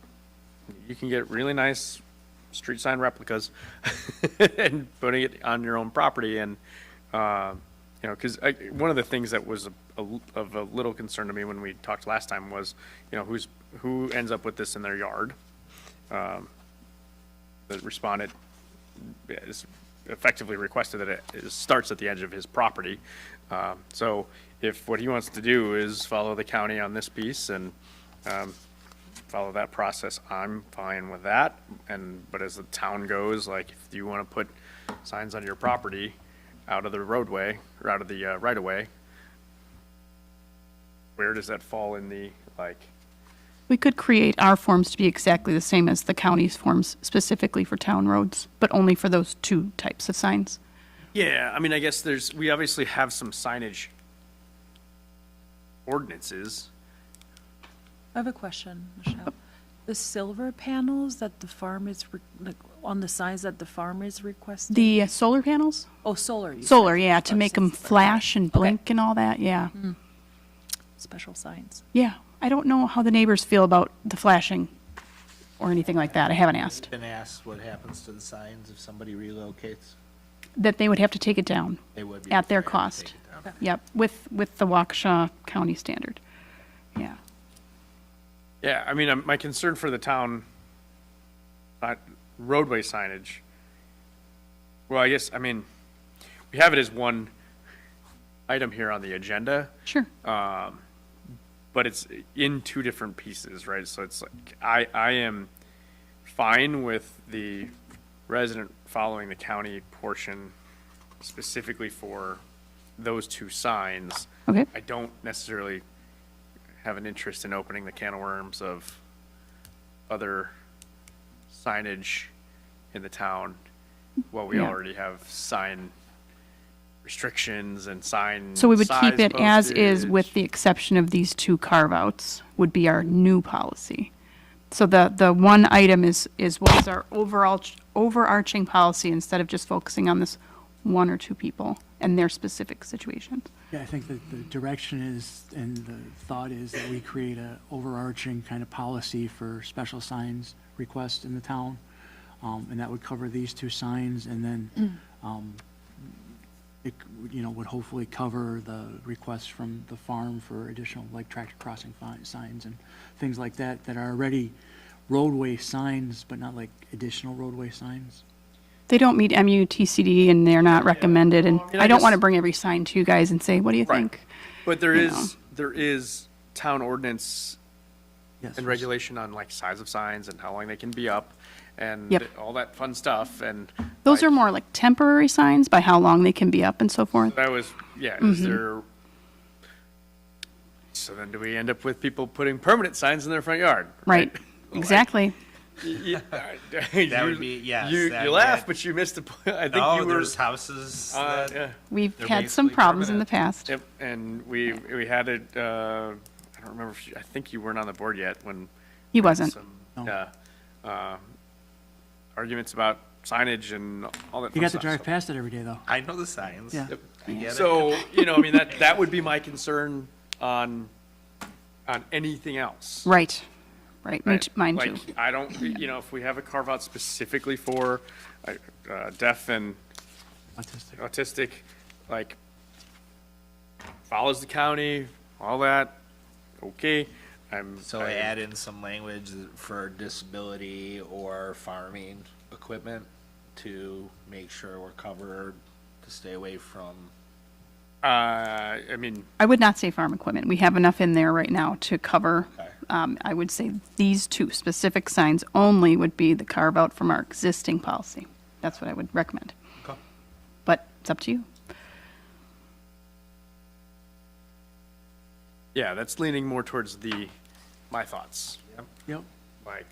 C: you can get really nice street sign replicas and putting it on your own property, and, you know, because one of the things that was of a little concern to me when we talked last time was, you know, who ends up with this in their yard. The respondent is effectively requested that it starts at the edge of his property. So if what he wants to do is follow the county on this piece and follow that process, I'm fine with that. But as the town goes, like, if you want to put signs on your property out of the roadway or out of the right of way, where does that fall in the, like,
B: We could create our forms to be exactly the same as the county's forms specifically for town roads, but only for those two types of signs.
C: Yeah, I mean, I guess we obviously have some signage ordinances.
H: I have a question, Michelle. The silver panels that the farm is, like, on the signs that the farm is requesting?
B: The solar panels?
H: Oh, solar. you
B: Solar,
H: said.
B: yeah, to make them flash and blink and all that, yeah.
H: Special signs.
B: Yeah, I don't know how the neighbors feel about the flashing or anything like that. I haven't asked.
D: Been asked what happens to the signs if somebody relocates?
B: That they would have to take it down
D: They would be
B: at their
D: required to
B: cost.
D: take it down.
B: Yep, with the Waukesha County standard. Yeah.
C: Yeah, I mean, my concern for the town roadway signage, well, I guess, I mean, we have it as one item here on the agenda,
B: Sure.
C: but it's in two different pieces, right? So it's like, I am fine with the resident following the county portion specifically for those two signs.
B: Okay.
C: I don't necessarily have an interest in opening the can of worms of other signage in the town. Well, we
B: Yeah.
C: already have sign restrictions and sign
B: So we would
C: size
B: keep it as is
C: postage.
B: with the exception of these two carve-outs would be our new policy. So the one item is what is our overarching policy instead of just focusing on this one or two people and their specific situations.
A: Yeah, I think that the direction is, and the thought is that we create a overarching kind of policy for special signs requests in the town. And that would cover these two signs, and then, it, would hopefully cover the requests from the farm for additional, like, tractor crossing signs and things like that, that are already roadway signs, but not like additional roadway signs.
B: They don't meet MUTCD and they're not recommended, and
C: Well, I mean,
B: I don't
C: guess-
B: want to bring every sign to you guys and say, what do you
C: Right.
B: think?
C: But there
B: you
C: is town ordinance
A: Yes.
C: and regulation on like size of signs and how long they can be up and
B: Yep.
C: all that fun stuff. And
B: Those are
C: like,
B: more like temporary signs by how long they can be up and so forth.
C: that was, yeah,
B: Mm-hmm.
C: is there, so then do we end up with people putting permanent signs in their front yard?
B: Right,
C: Like,
B: exactly.
C: That
D: would be- yes,
C: You
D: that-
C: laugh,
D: that-
C: but you missed the point. I think
D: No,
C: you were.
D: there's houses that,
C: Yeah.
B: We've
D: They're
B: had some
D: basically
B: problems in the
D: permanent.
B: past.
C: Yep, and we had it, I don't remember, I think you weren't on the board yet when.
B: He wasn't.
C: some,
A: No.
C: Arguments about signage and all that
A: You
C: fun
A: got to
C: stuff,
A: drive
C: so.
A: past it every day, though.
D: I know the signs.
A: Yeah.
D: I get it.
C: So, I mean, that would be my concern on anything else.
B: Right, right,
C: Right?
B: mine too.
C: Like, I don't, if we have a carve out specifically for deaf and
A: Autistic.
C: autistic, like, follows the county, all that, okay.
D: So I add in some language for disability or farming equipment to make sure we're covered, to stay away from.
C: I mean,
B: I would not say farm equipment. We have enough in there right now to cover.
D: Okay.
B: I would say these two specific signs only would be the carve out from our existing policy. That's what I would recommend.
D: Okay.
B: But it's up to you.
C: yeah, that's leaning more towards my thoughts,
A: Yep.
C: like,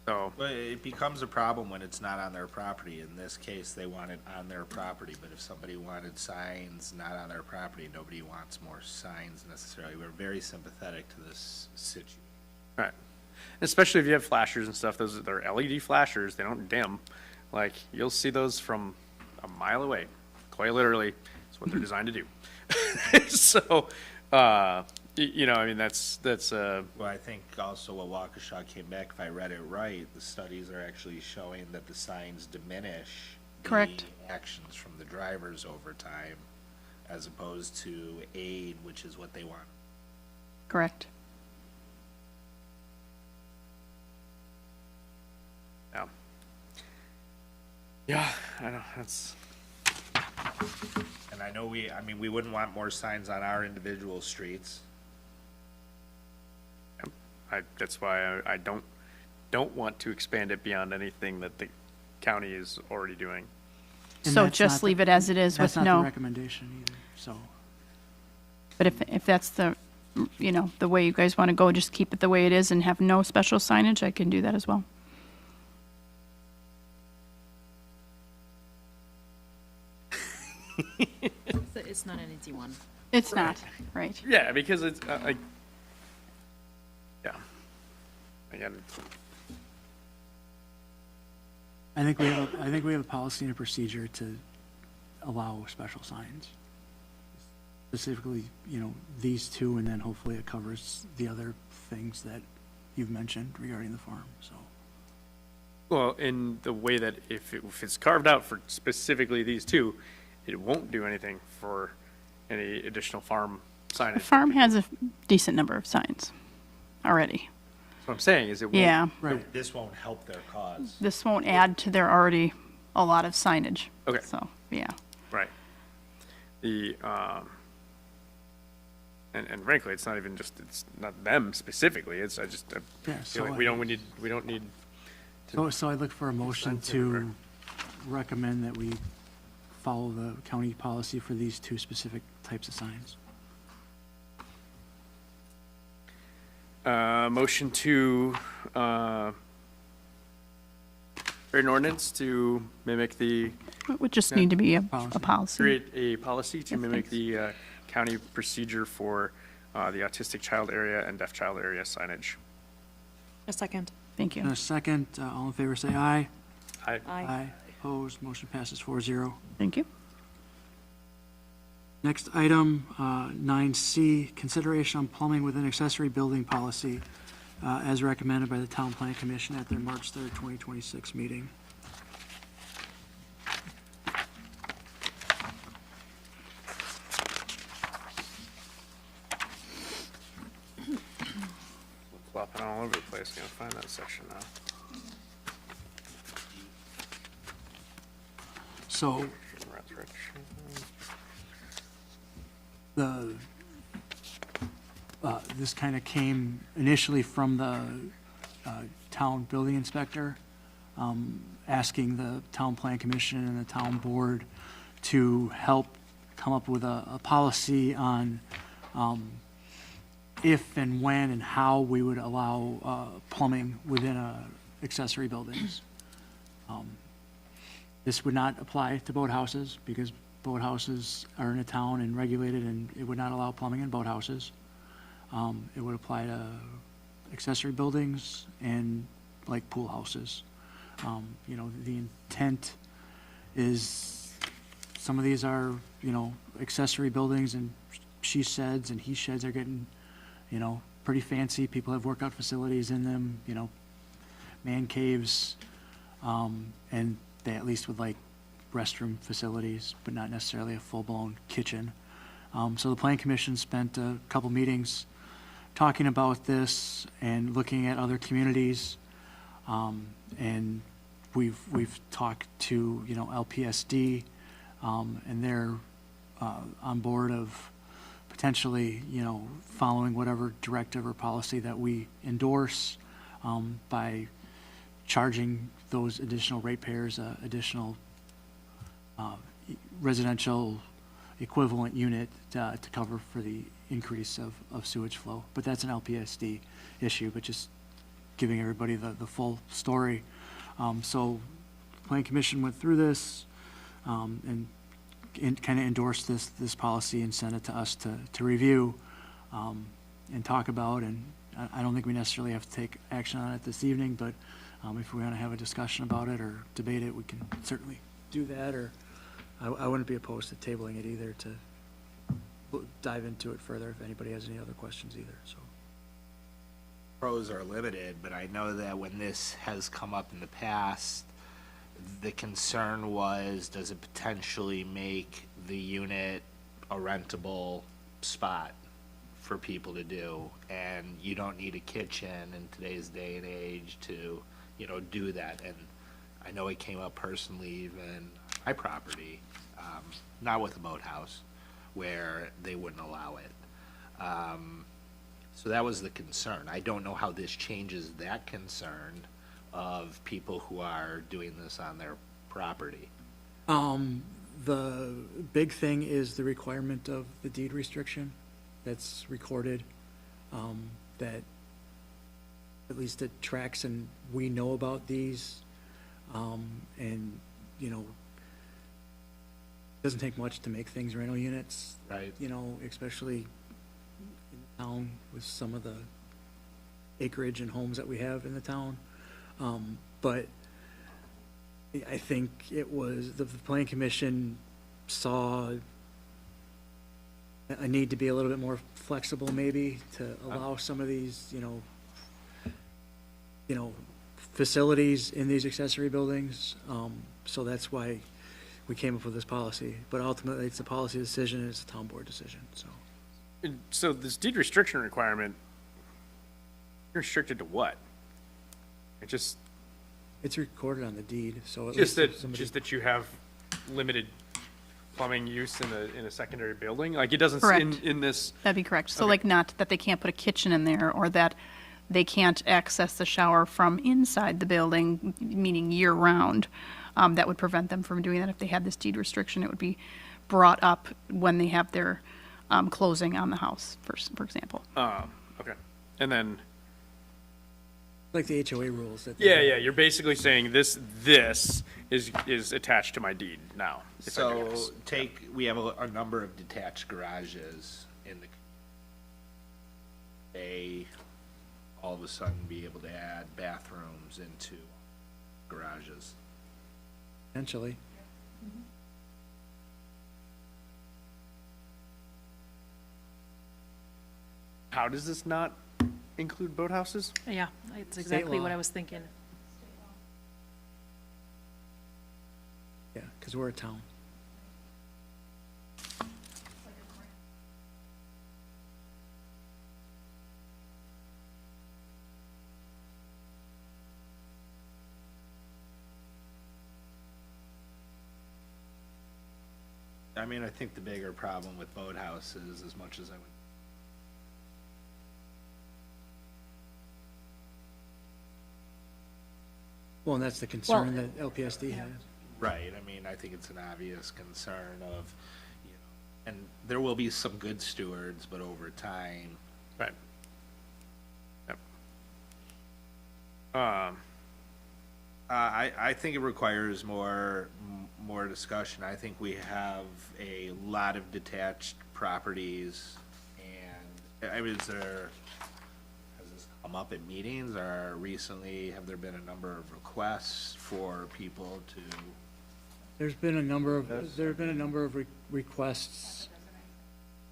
C: so.
D: But it becomes a problem when it's not on their property. In this case, they want it on their property, but if somebody wanted signs not on their property, nobody wants more signs necessarily. We're very sympathetic to this situation.
C: Right. Especially if you have flashers and stuff, they're LED flashers, they don't dim. Like, you'll see those from a mile away, quite literally, it's what they're designed to do. So, I mean, that's,
D: Well, I think also what Waukesha came back, if I read it right, the studies are actually showing that the signs diminish
B: Correct.
D: the actions from the drivers over time, as opposed to aid, which is what they want.
B: Correct.
C: yeah. Yeah, I know, that's,
D: And I know we wouldn't want more signs on our individual streets.
C: that's why I don't want to expand it beyond anything that the county is already doing.
A: And
B: So
A: that's
B: just
A: not the-
B: leave it as it is with
A: That's not the
B: no.
A: recommendation either, so.
B: But if that's the you know, the way you guys want to go, just keep it the way it is and have no special signage, I can do that as well.
H: It's not an easy one.
B: It's not, right?
C: Yeah, because it's, yeah. Again,
A: I think we have a policy and a procedure to allow special signs. Specifically, you know, these two, and then hopefully it covers the other things that you've mentioned regarding the farm, so.
C: well, in the way that if it's carved out for specifically these two, it won't do anything for any additional farm signage.
B: The farm has a decent number of signs already.
C: What I'm saying is it won't.
B: Yeah,
A: Right.
D: This won't help their cause.
B: this won't add to their already a lot of signage.
C: Okay.
B: So, yeah.
C: Right. The, and frankly, it's not even just, it's not them specifically, it's, I just, I
A: Yeah,
C: feel
A: so
C: like
A: I-
C: we don't need,
A: So I look for a motion to recommend that we follow the county policy for these two specific types of signs.
C: motion to, create an ordinance to mimic the,
B: It would just need to be a
A: Policy.
B: policy.
C: create a policy to
B: Yeah,
C: mimic
B: thanks.
C: the, county procedure for, the autistic child area and deaf child area signage.
H: A second.
B: Thank
A: And
B: you.
A: a second, all in favor, say aye.
C: I,
A: Opposed, motion passes 4-0.
B: Thank you.
A: Next item, 9C, consideration on plumbing within accessory building policy, as recommended by the Town Plan Commission at their March 3rd, 2026 meeting.
C: flopping all over the place, gonna find that section now.
A: So the, this kind of came initially from the town building inspector, asking the Town Plan Commission and the town board to help come up with a policy on if and when and how we would allow plumbing within accessory buildings. This would not apply to boathouses because boathouses are in a town and regulated, and it would not allow plumbing in boathouses. It would apply to accessory buildings and like pool houses. You know, the intent is, some of these are, you know, accessory buildings, and she sheds and he sheds are getting, you know, pretty fancy. People have workout facilities in them, you know, man caves, and they at least would like restroom facilities, but not necessarily a full-blown kitchen. So the Plan Commission spent a couple meetings talking about this and looking at other communities. And we've talked to, you know, LPSD, and they're on board of potentially, you know, following whatever directive or policy that we endorse, by charging those additional ratepayers additional residential equivalent unit to cover for the increase of sewage flow. But that's an LPSD issue, but just giving everybody the full story. So Plan Commission went through this, and kind of endorsed this policy and sent it to us to review, and talk about. And I don't think we necessarily have to take action on it this evening, but if we want to have a discussion about it or debate it, we can certainly do that. Or I wouldn't be opposed to tabling it either, to dive into it further if anybody has any other questions either, so.
D: Pros are limited, but I know that when this has come up in the past, the concern was, does it potentially make the unit a rentable spot for people to do? And you don't need a kitchen in today's day and age to, you know, do that. And I know it came up personally even my property, not with a boathouse, where they wouldn't allow it. So that was the concern. I don't know how this changes that concern of people who are doing this on their property.
A: The big thing is the requirement of the deed restriction that's recorded. that at least it tracks and we know about these. And, you know, doesn't take much to make things rental units.
D: Right.
A: You know, especially in the town with some of the acreage and homes that we have in the town. But I think it was, the planning commission saw a need to be a little bit more flexible maybe to allow some of these, you know, facilities in these accessory buildings. So that's why we came up with this policy. But ultimately, it's a policy decision and it's a town board decision, so.
C: And so this deed restriction requirement, you're restricted to what? It just,
A: It's recorded on the deed, so at
C: just
A: least if
C: that,
A: somebody.
C: just that you have limited plumbing use in a secondary building? Like, it doesn't,
B: Correct.
C: in this,
B: That'd be correct. So
C: Okay.
B: like not that they can't put a kitchen in there or that they can't access the shower from inside the building, meaning year-round. That would prevent them from doing that. If they had this deed restriction, it would be brought up when they have their closing on the house, for example.
C: okay. And then,
A: Like the HOA rules that.
C: yeah, you're basically saying this is attached to my deed now. if I may
D: So
C: guess.
D: we have a number of detached garages in the, they all of a sudden be able to add bathrooms into garages.
A: Potentially.
C: How does this not include boathouses?
H: Yeah, it's exactly what
A: law.
H: I was thinking.
A: Yeah, because we're a town.
D: I mean, I think the bigger problem with boathouses, as much as I would,
A: Well, and that's the concern that LPSD has.
D: right, I mean, I think it's an obvious concern of, you know, and there will be some good stewards, but over time,
C: Right. Yep.
D: I think it requires more discussion. I think we have a lot of detached properties, and I mean, has this come up at meetings, or recently, have there been a number of requests for people to?
A: There's been a number of requests.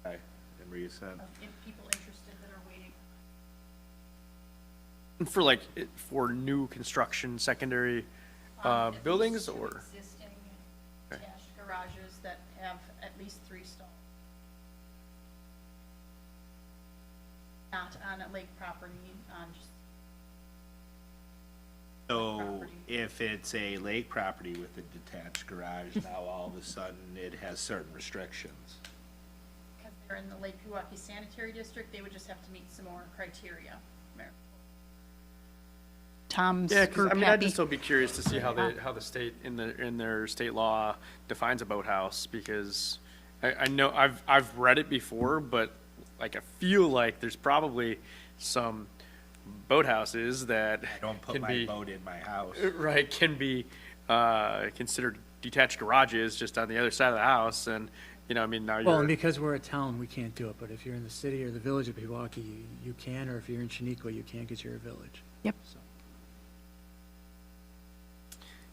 D: Okay, and recent,
B: If people interested that are waiting.
C: For like, for new construction, secondary, buildings, or?
B: Existing
C: Okay.
B: attached garages that have at least 3 stalls. Not on a lake property, on just.
D: so
B: property.
D: if it's a lake property with a detached garage, now all of a sudden it has certain restrictions.
B: Because they're in the Lake Pewaukee Sanitary District, they would just have to meet some more criteria. Tom's
C: Yeah, because,
B: group
C: I mean, I'd
B: happy.
C: just still be curious to see how the state, in their state law defines a boathouse, because I know, I've read it before, but like, I feel like there's probably some boathouses that
D: I don't put
C: can
D: my
C: be,
D: boat in my house.
C: right, can be, considered detached garages just on the other side of the house, and, you know, I mean, now
A: Well, and
C: you're,
A: because we're a town, we can't do it, but if you're in the city or the village of Pewaukee, you can, or if you're in Chiniqua, you can because you're a village.
B: Yep.
A: So.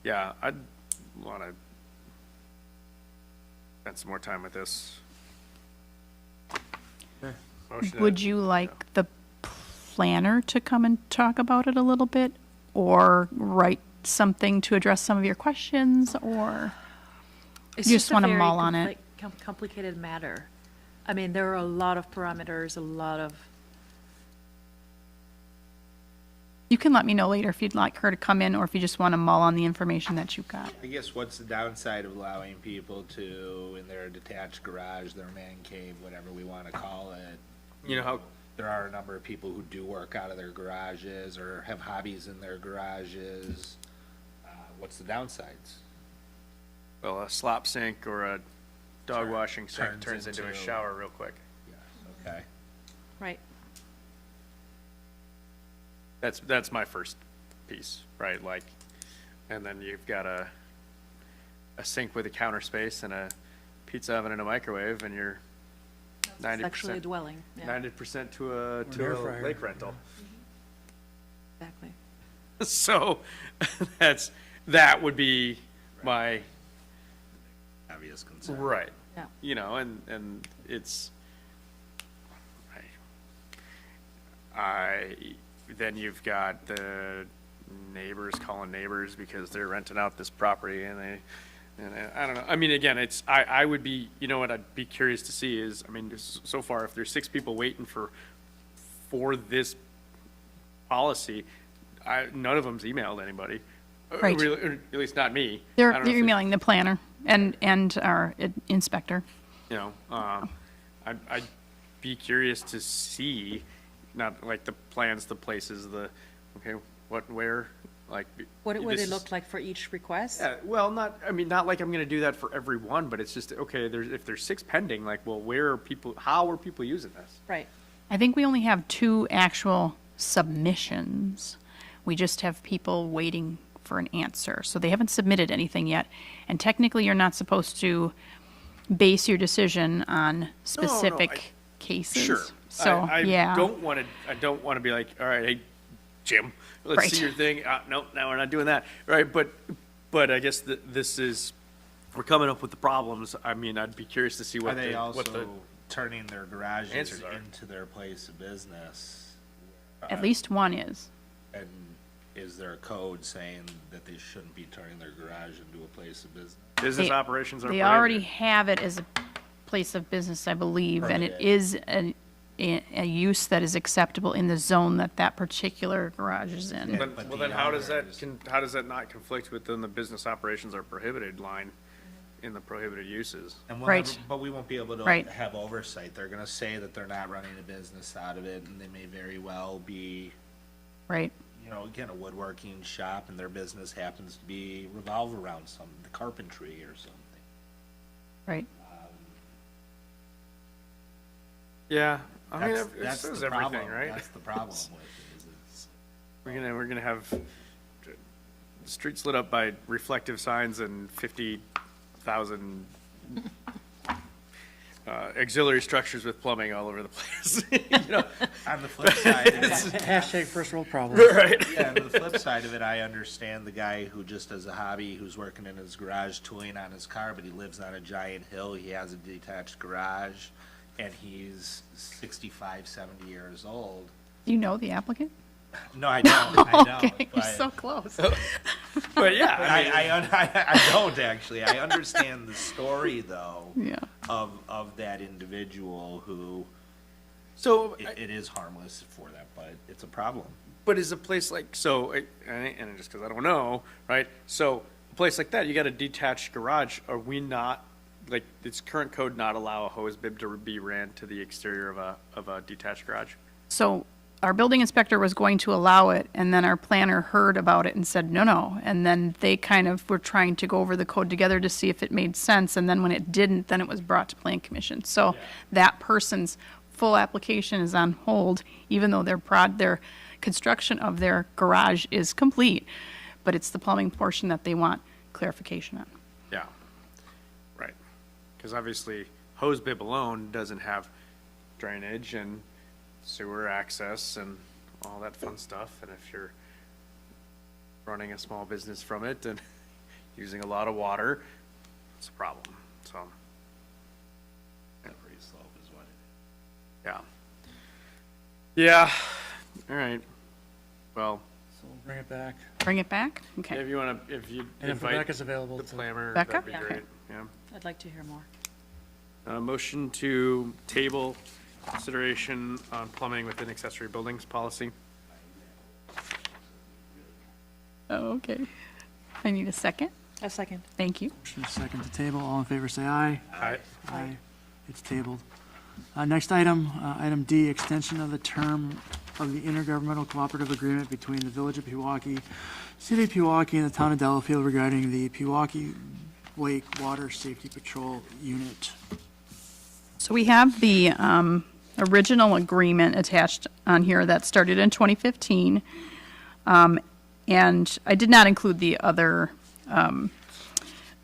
C: yeah, I'd want to spend some more time with this.
A: Sure.
C: Motion to-
B: Would you like the planner to come and talk about it a little bit? Or write something to address some of your questions, or?
H: It's
B: You just
H: a
B: wanna
H: very
B: mull on it.
H: Complicated matter. I mean, there are a lot of parameters, a lot of,
B: You can let me know later if you'd like her to come in, or if you just want to mull on the information that you've got.
D: I guess what's the downside of allowing people to, in their detached garage, their man cave, whatever we wanna call it?
C: You know how,
D: There are a number of people who do work out of their garages or have hobbies in their garages. What's the downsides?
C: well, a slop sink or a dog washing sink
D: turns
C: turns into a
D: into-
C: shower real quick.
D: Okay.
H: right.
C: That's my first piece, right? Like, and then you've got a sink with a counter space and a pizza oven and a microwave, and you're 90%.
H: Actually a dwelling, yeah,
C: 90% to a
A: air fryer.
C: lake rental.
H: exactly.
C: So that would be my,
D: Obvious concern.
C: right.
H: Yeah.
C: You know, and it's, then you've got the neighbors calling neighbors because they're renting out this property and I don't know. I mean, again, I would be, you know what I'd be curious to see is, I mean, so far, if there's 6 people waiting for this policy, none of them's emailed anybody.
B: Right.
C: Or at least not me. I
B: They're
C: don't know if
B: emailing the planner and our inspector.
C: You know, I'd be curious to see, not like the plans, the places, okay, what, where, like.
H: What would
C: this
H: it
C: is-
H: look like for each request?
C: Yeah, well, not like I'm gonna do that for every one, but it's just, okay, if there's 6 pending, like, well, how are people using this?
H: Right.
B: I think we only have 2 actual submissions. We just have people waiting for an answer. So they haven't submitted anything yet. And technically, you're not supposed to base your decision on specific cases.
C: Sure.
B: So,
C: I
B: yeah.
C: don't wanna be like, all right, hey, Jim, let's
B: Right.
C: see your thing. No, we're not doing that, right? But I guess we're coming up with the problems. I mean, I'd be curious to see
D: Are
C: what
D: they
C: the
D: also turning their garages
C: answers are.
D: into their place of business?
B: At least one is.
D: And is there a code saying that they shouldn't be turning their garage into a place of business?
C: business
B: They-
C: operations are
B: They already
C: prohibited.
B: have it as a place of business, I believe, and it
D: Permitted.
B: is a use that is acceptable in the zone that particular garage is in.
C: Then-
D: But
C: Well,
D: the
C: then how does
D: others-
C: how does that not conflict with then the business operations are prohibited line in the prohibited uses?
D: And
B: Right.
D: but we won't be able to
B: Right.
D: have oversight. They're gonna say that they're not running a business out of it, and they may very well be,
B: Right,
D: you know, again, a woodworking shop, and their business happens to be revolve around the carpentry or something.
B: right.
C: Yeah, I mean, it
D: That's
C: says
D: the
C: everything,
D: problem.
C: right?
D: That's the problem with it, is it's.
C: We're gonna have the streets lit up by reflective signs and 50,000 auxiliary structures with plumbing all over the place. You know,
D: On the flip side,
A: Hashtag first world problem.
C: right?
D: yeah, on the flip side of it, I understand the guy who just as a hobby, who's working in his garage tooling on his car, but he lives on a giant hill, he has a detached garage, and he's 65, 70 years old.
B: Do you know the applicant?
D: No, I don't, I don't.
B: Okay, you're
D: but-
B: so close.
C: But yeah, I mean,
D: I don't actually. I understand the story though
B: Yeah.
D: of that individual who
C: so,
D: it is harmless for them, but it's a problem.
C: but is a place like, and just because I don't know, right? So a place like that, you got a detached garage. Are we not, like, does current code not allow a hose bib to be ran to the exterior of a detached garage?
B: So our building inspector was going to allow it, and then our planner heard about it and said, no. And then they kind of were trying to go over the code together to see if it made sense, and then when it didn't, then it was brought to plan commission. So that person's full application is on hold, even though their construction of their garage is complete, but it's the plumbing portion that they want clarification on.
C: Yeah, right. Because obviously hose bib alone doesn't have drainage and sewer access and all that fun stuff. And if you're running a small business from it and using a lot of water, it's a problem. So,
D: Slippery slope is what it is.
C: yeah. Yeah, all right. Well,
A: So we'll bring it back.
B: Bring it back? Okay.
C: if you want to, if you
A: And if
C: invite
A: Rebecca's available
C: the
A: to.
C: planner,
B: Becca?
C: that'd be
B: Yeah.
C: great. Yeah.
H: I'd like to hear more.
C: Motion to table consideration on plumbing within accessory buildings policy.
B: Oh, okay. I need a second.
H: A second.
B: Thank you.
A: Motion second to table. All in favor, say aye.
C: Aye.
A: Aye. It's tabled. Next item, item D, extension of the term of the intergovernmental cooperative agreement between the Village of Pewaukee, City of Pewaukee, and the Town of Delafield regarding the Pewaukee Lake Water Safety Patrol Unit.
B: So we have the original agreement attached on here that started in 2015. And I did not include the other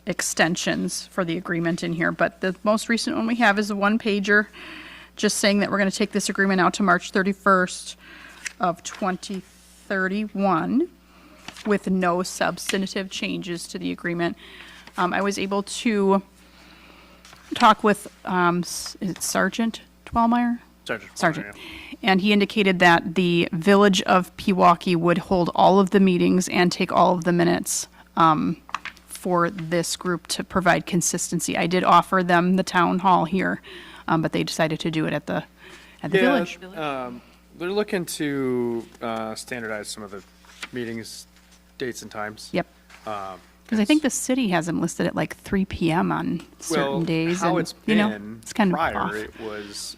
B: extensions for the agreement in here, but the most recent one we have is a one-pager, just saying that we're going to take this agreement out to March 31st of 2031 with no substantive changes to the agreement. I was able to talk with is it Sergeant Dwellmeyer? Sergeant. And he indicated that the Village of Pewaukee would hold all of the meetings and take all of the minutes for this group to provide consistency. I did offer them the town hall here, but they decided to do it at the village.
C: They're looking to standardize some of the meetings, dates and times.
B: Yep. Because I think the city has them listed at like 3 p.m. on certain days.
C: How
B: and,
C: it's been
B: it's kind of
C: prior,
B: off.
C: it was,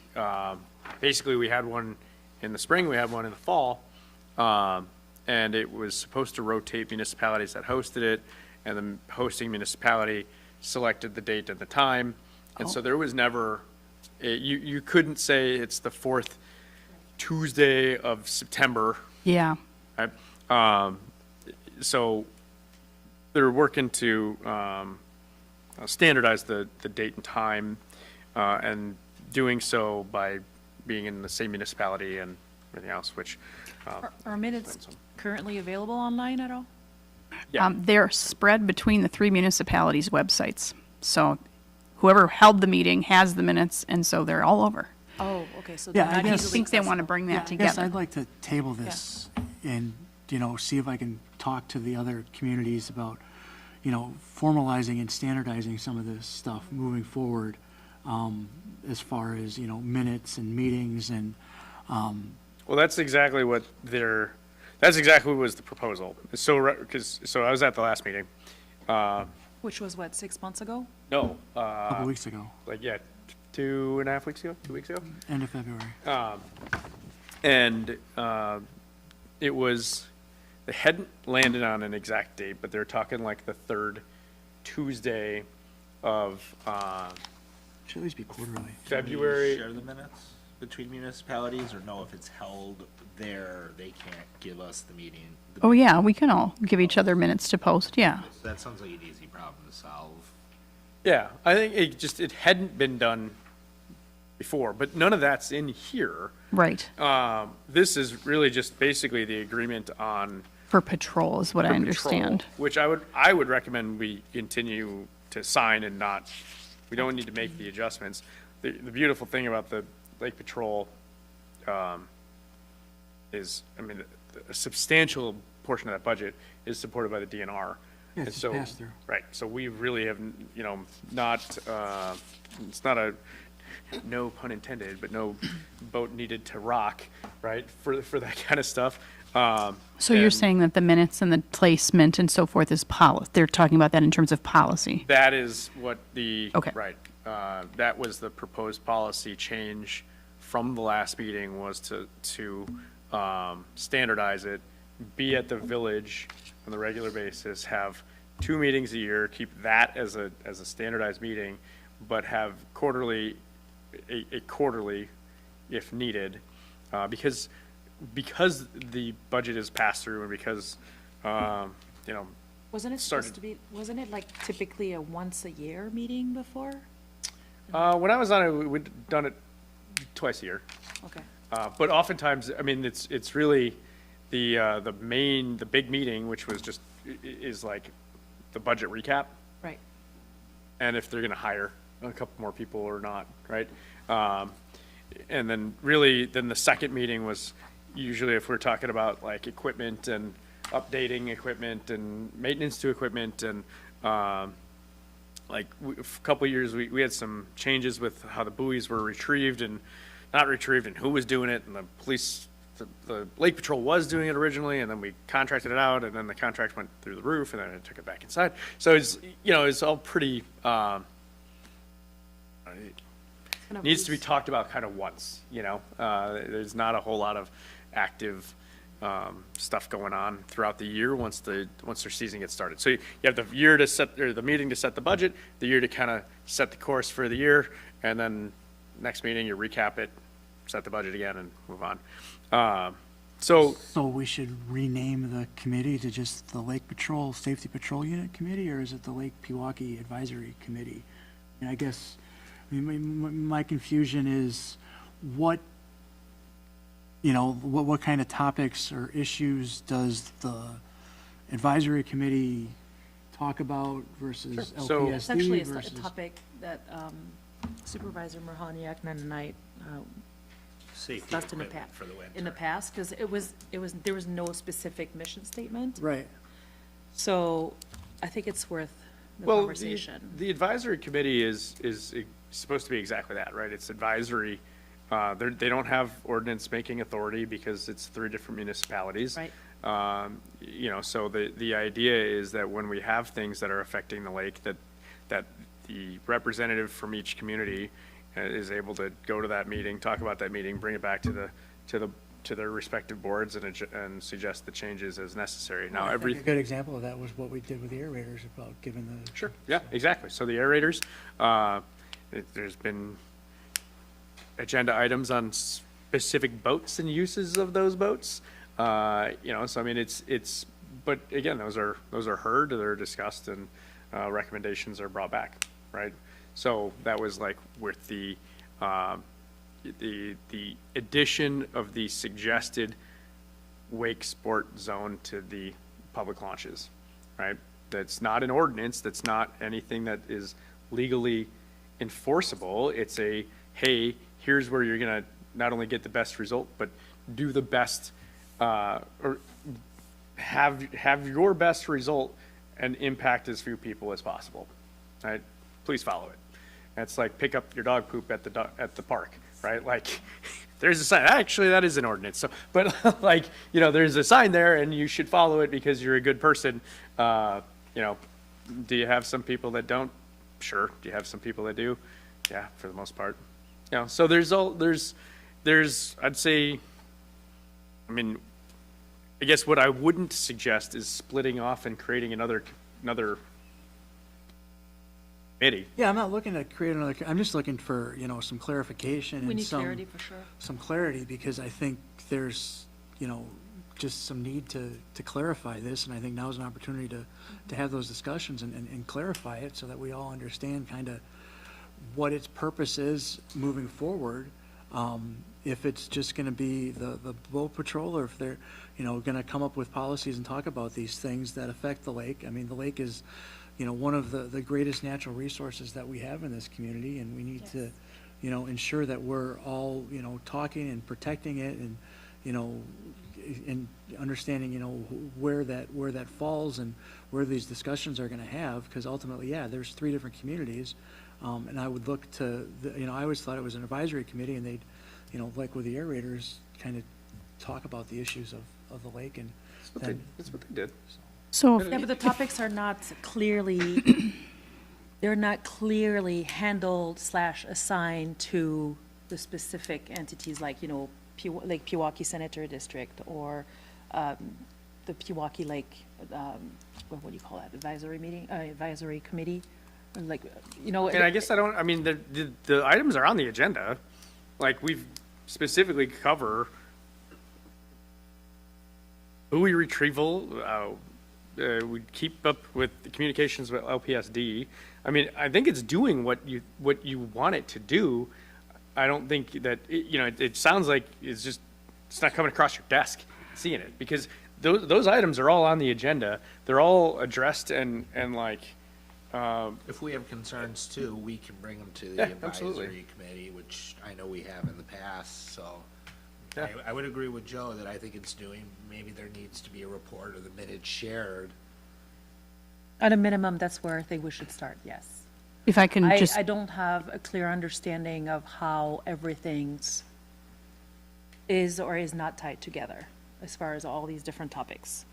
C: basically, we had one in the spring, we had one in the fall, and it was supposed to rotate municipalities that hosted it, and the hosting municipality selected the date and the time, and so there was never, you couldn't say it's the fourth Tuesday of September,
B: Yeah.
C: right? So they're working to standardize the date and time, and doing so by being in the same municipality and everything else, which,
H: Are minutes currently available online at all?
C: yeah.
B: They're spread between the 3 municipalities' websites. So whoever held the meeting has the minutes, and so they're all over.
H: Oh, okay, so
A: Yeah,
H: they're
A: I
H: not
A: guess-
B: I
H: easily
B: think they want to
H: accessible.
B: bring that
A: I guess
B: together.
A: I'd like to table this and, see if I can talk to the other communities about, formalizing and standardizing some of this stuff moving forward, as far as, minutes and meetings and,
C: Well, that's exactly what that's exactly what was the proposal. So, so I was at the last meeting.
H: Which was what, 6 months ago?
C: No,
A: a couple weeks ago,
C: like, yeah, 2.5 weeks ago, 2 weeks ago?
A: end of February.
C: And it was, they hadn't landed on an exact date, but they're talking like the third Tuesday of
A: Should at least be quarterly.
C: February.
D: Share the minutes between municipalities, or no, if it's held there, they can't give us the meeting?
B: Oh, yeah, we can all give each other minutes to post, yeah.
D: That sounds like an easy problem to solve.
C: Yeah, I think it hadn't been done before, but none of that's in here.
B: Right.
C: This is really just basically the agreement on
B: For patrol is what I
C: patrol,
B: understand.
C: which I would recommend we continue to sign and not, we don't need to make the adjustments. The beautiful thing about the Lake Patrol is, I mean, a substantial portion of that budget is supported by the DNR.
A: Yeah,
C: And
A: it's
C: so,
A: just pass-through.
C: right, so we really have, not, it's not a, no pun intended, but no boat needed to rock, right, for that kind of stuff.
B: So you're
C: and
B: saying that the minutes and the placement and so forth is they're talking about that in terms of policy?
C: That is what the,
B: Okay.
C: right, that was the proposed policy change from the last meeting, was to standardize it, be at the village on the regular basis, have 2 meetings a year, keep that as a standardized meeting, but have quarterly, a quarterly if needed, because the budget is passed through and because,
H: Wasn't it supposed to be, wasn't it like typically a once a year meeting before?
C: when I was on it, we'd done it twice a year.
H: Okay.
C: But oftentimes, I mean, it's really the big meeting, which was just, is like the budget recap,
H: Right.
C: and if they're gonna hire a couple more people or not, right? And then really, then the second meeting was usually if we're talking about like equipment and updating equipment and maintenance to equipment and, like, a couple of years, we had some changes with how the buoys were retrieved and not retrieved and who was doing it, and the police, the Lake Patrol was doing it originally, and then we contracted it out, and then the contract went through the roof, and then it took it back inside. So it's, it's all pretty, it needs to be talked about kind of once, there's not a whole lot of active, stuff going on throughout the year once their season gets started. So you have the year to set, or the meeting to set the budget, the year to kind of set the course for the year, and then next meeting you recap it set the budget again and move on. So
A: So we should rename the committee to just the Lake Patrol Safety Patrol Unit Committee, or is it the Lake Pewaukee Advisory Committee? And I guess, I mean, my confusion is what, what kind of topics or issues does the advisory committee talk about versus
C: Sure. So-
H: It's actually
A: LPSD
H: a
A: versus?
H: topic that Supervisor Mahaniak and I
D: Safety
H: discussed in the
D: equipment
H: past,
D: for the winter.
H: in the past, because there was no specific mission statement.
A: Right.
H: So I think it's worth the
C: Well,
H: conversation.
C: the advisory committee is supposed to be exactly that, right? It's advisory. They don't have ordinance making authority because it's 3 different municipalities.
H: Right.
C: So the idea is that when we have things that are affecting the lake, that the representative from each community is able to go to that meeting, talk about that meeting, bring it back to their respective boards and suggest the changes as necessary. Now,
A: I think a good example of that was what we did with the aerators about giving the.
C: Sure, yeah, exactly. So the aerators, there's been agenda items on specific boats and uses of those boats. So I mean, but again, those are heard, they're discussed, and recommendations are brought back, right? So that was like with the addition of the suggested wake sport zone to the public launches, right? That's not an ordinance, that's not anything that is legally enforceable. It's hey, here's where you're gonna not only get the best result, but do the best, or have your best result and impact as few people as possible, right? Please follow it. It's like pick up your dog poop at the park, right? Like, there's a sign. Actually, that is an ordinance. So, but there's a sign there, and you should follow it because you're a good person. Do you have some people that don't? Sure. Do you have some people that do? Yeah, for the most part. So there's I'd say, I mean, I guess what I wouldn't suggest is splitting off and creating another committee.
A: Yeah, I'm not looking to create another, I'm just looking for, some clarification
H: We
A: and
H: need
A: some.
H: clarity for sure.
A: Some clarity, because I think there's, just some need to clarify this, and I think now's an opportunity to have those discussions and clarify it so that we all understand kind of what its purpose is moving forward. If it's just gonna be the boat patrol, or if they're, gonna come up with policies and talk about these things that affect the lake. I mean, the lake is, one of the greatest natural resources that we have in this community, and we need to, ensure that we're all, talking and protecting it, and, and understanding, where that falls and where these discussions are gonna have, because ultimately, yeah, there's 3 different communities. And I would look to, I always thought it was an advisory committee, and they'd, like with the aerators, kind of talk about the issues of the lake, and then.
C: That's what they did.
B: So
H: Yeah, but the topics are not clearly, they're not clearly handled / assigned to the specific entities like, Lake Pewaukee Sanitary District, or the Pewaukee Lake, what do you call that, advisory committee? Or like,
C: And I guess the items are on the agenda. Like, we've specifically cover buoy retrieval, we keep up with the communications with LPSD. I mean, I think it's doing what you want it to do. I don't think that, it sounds like it's not coming across your desk, seeing it, because those items are all on the agenda. They're all addressed and like,
D: If we have concerns too, we can bring them to the
C: Yeah, absolutely.
D: advisory committee, which I know we have in the past, so.
C: Yeah.
D: I would agree with Joe that I think it's doing, maybe there needs to be a report or the minutes shared.
H: At a minimum, that's where I think we should start, yes.
B: if I can just,
H: I don't have a clear understanding of how everything's is or is not tied together as far as all these different topics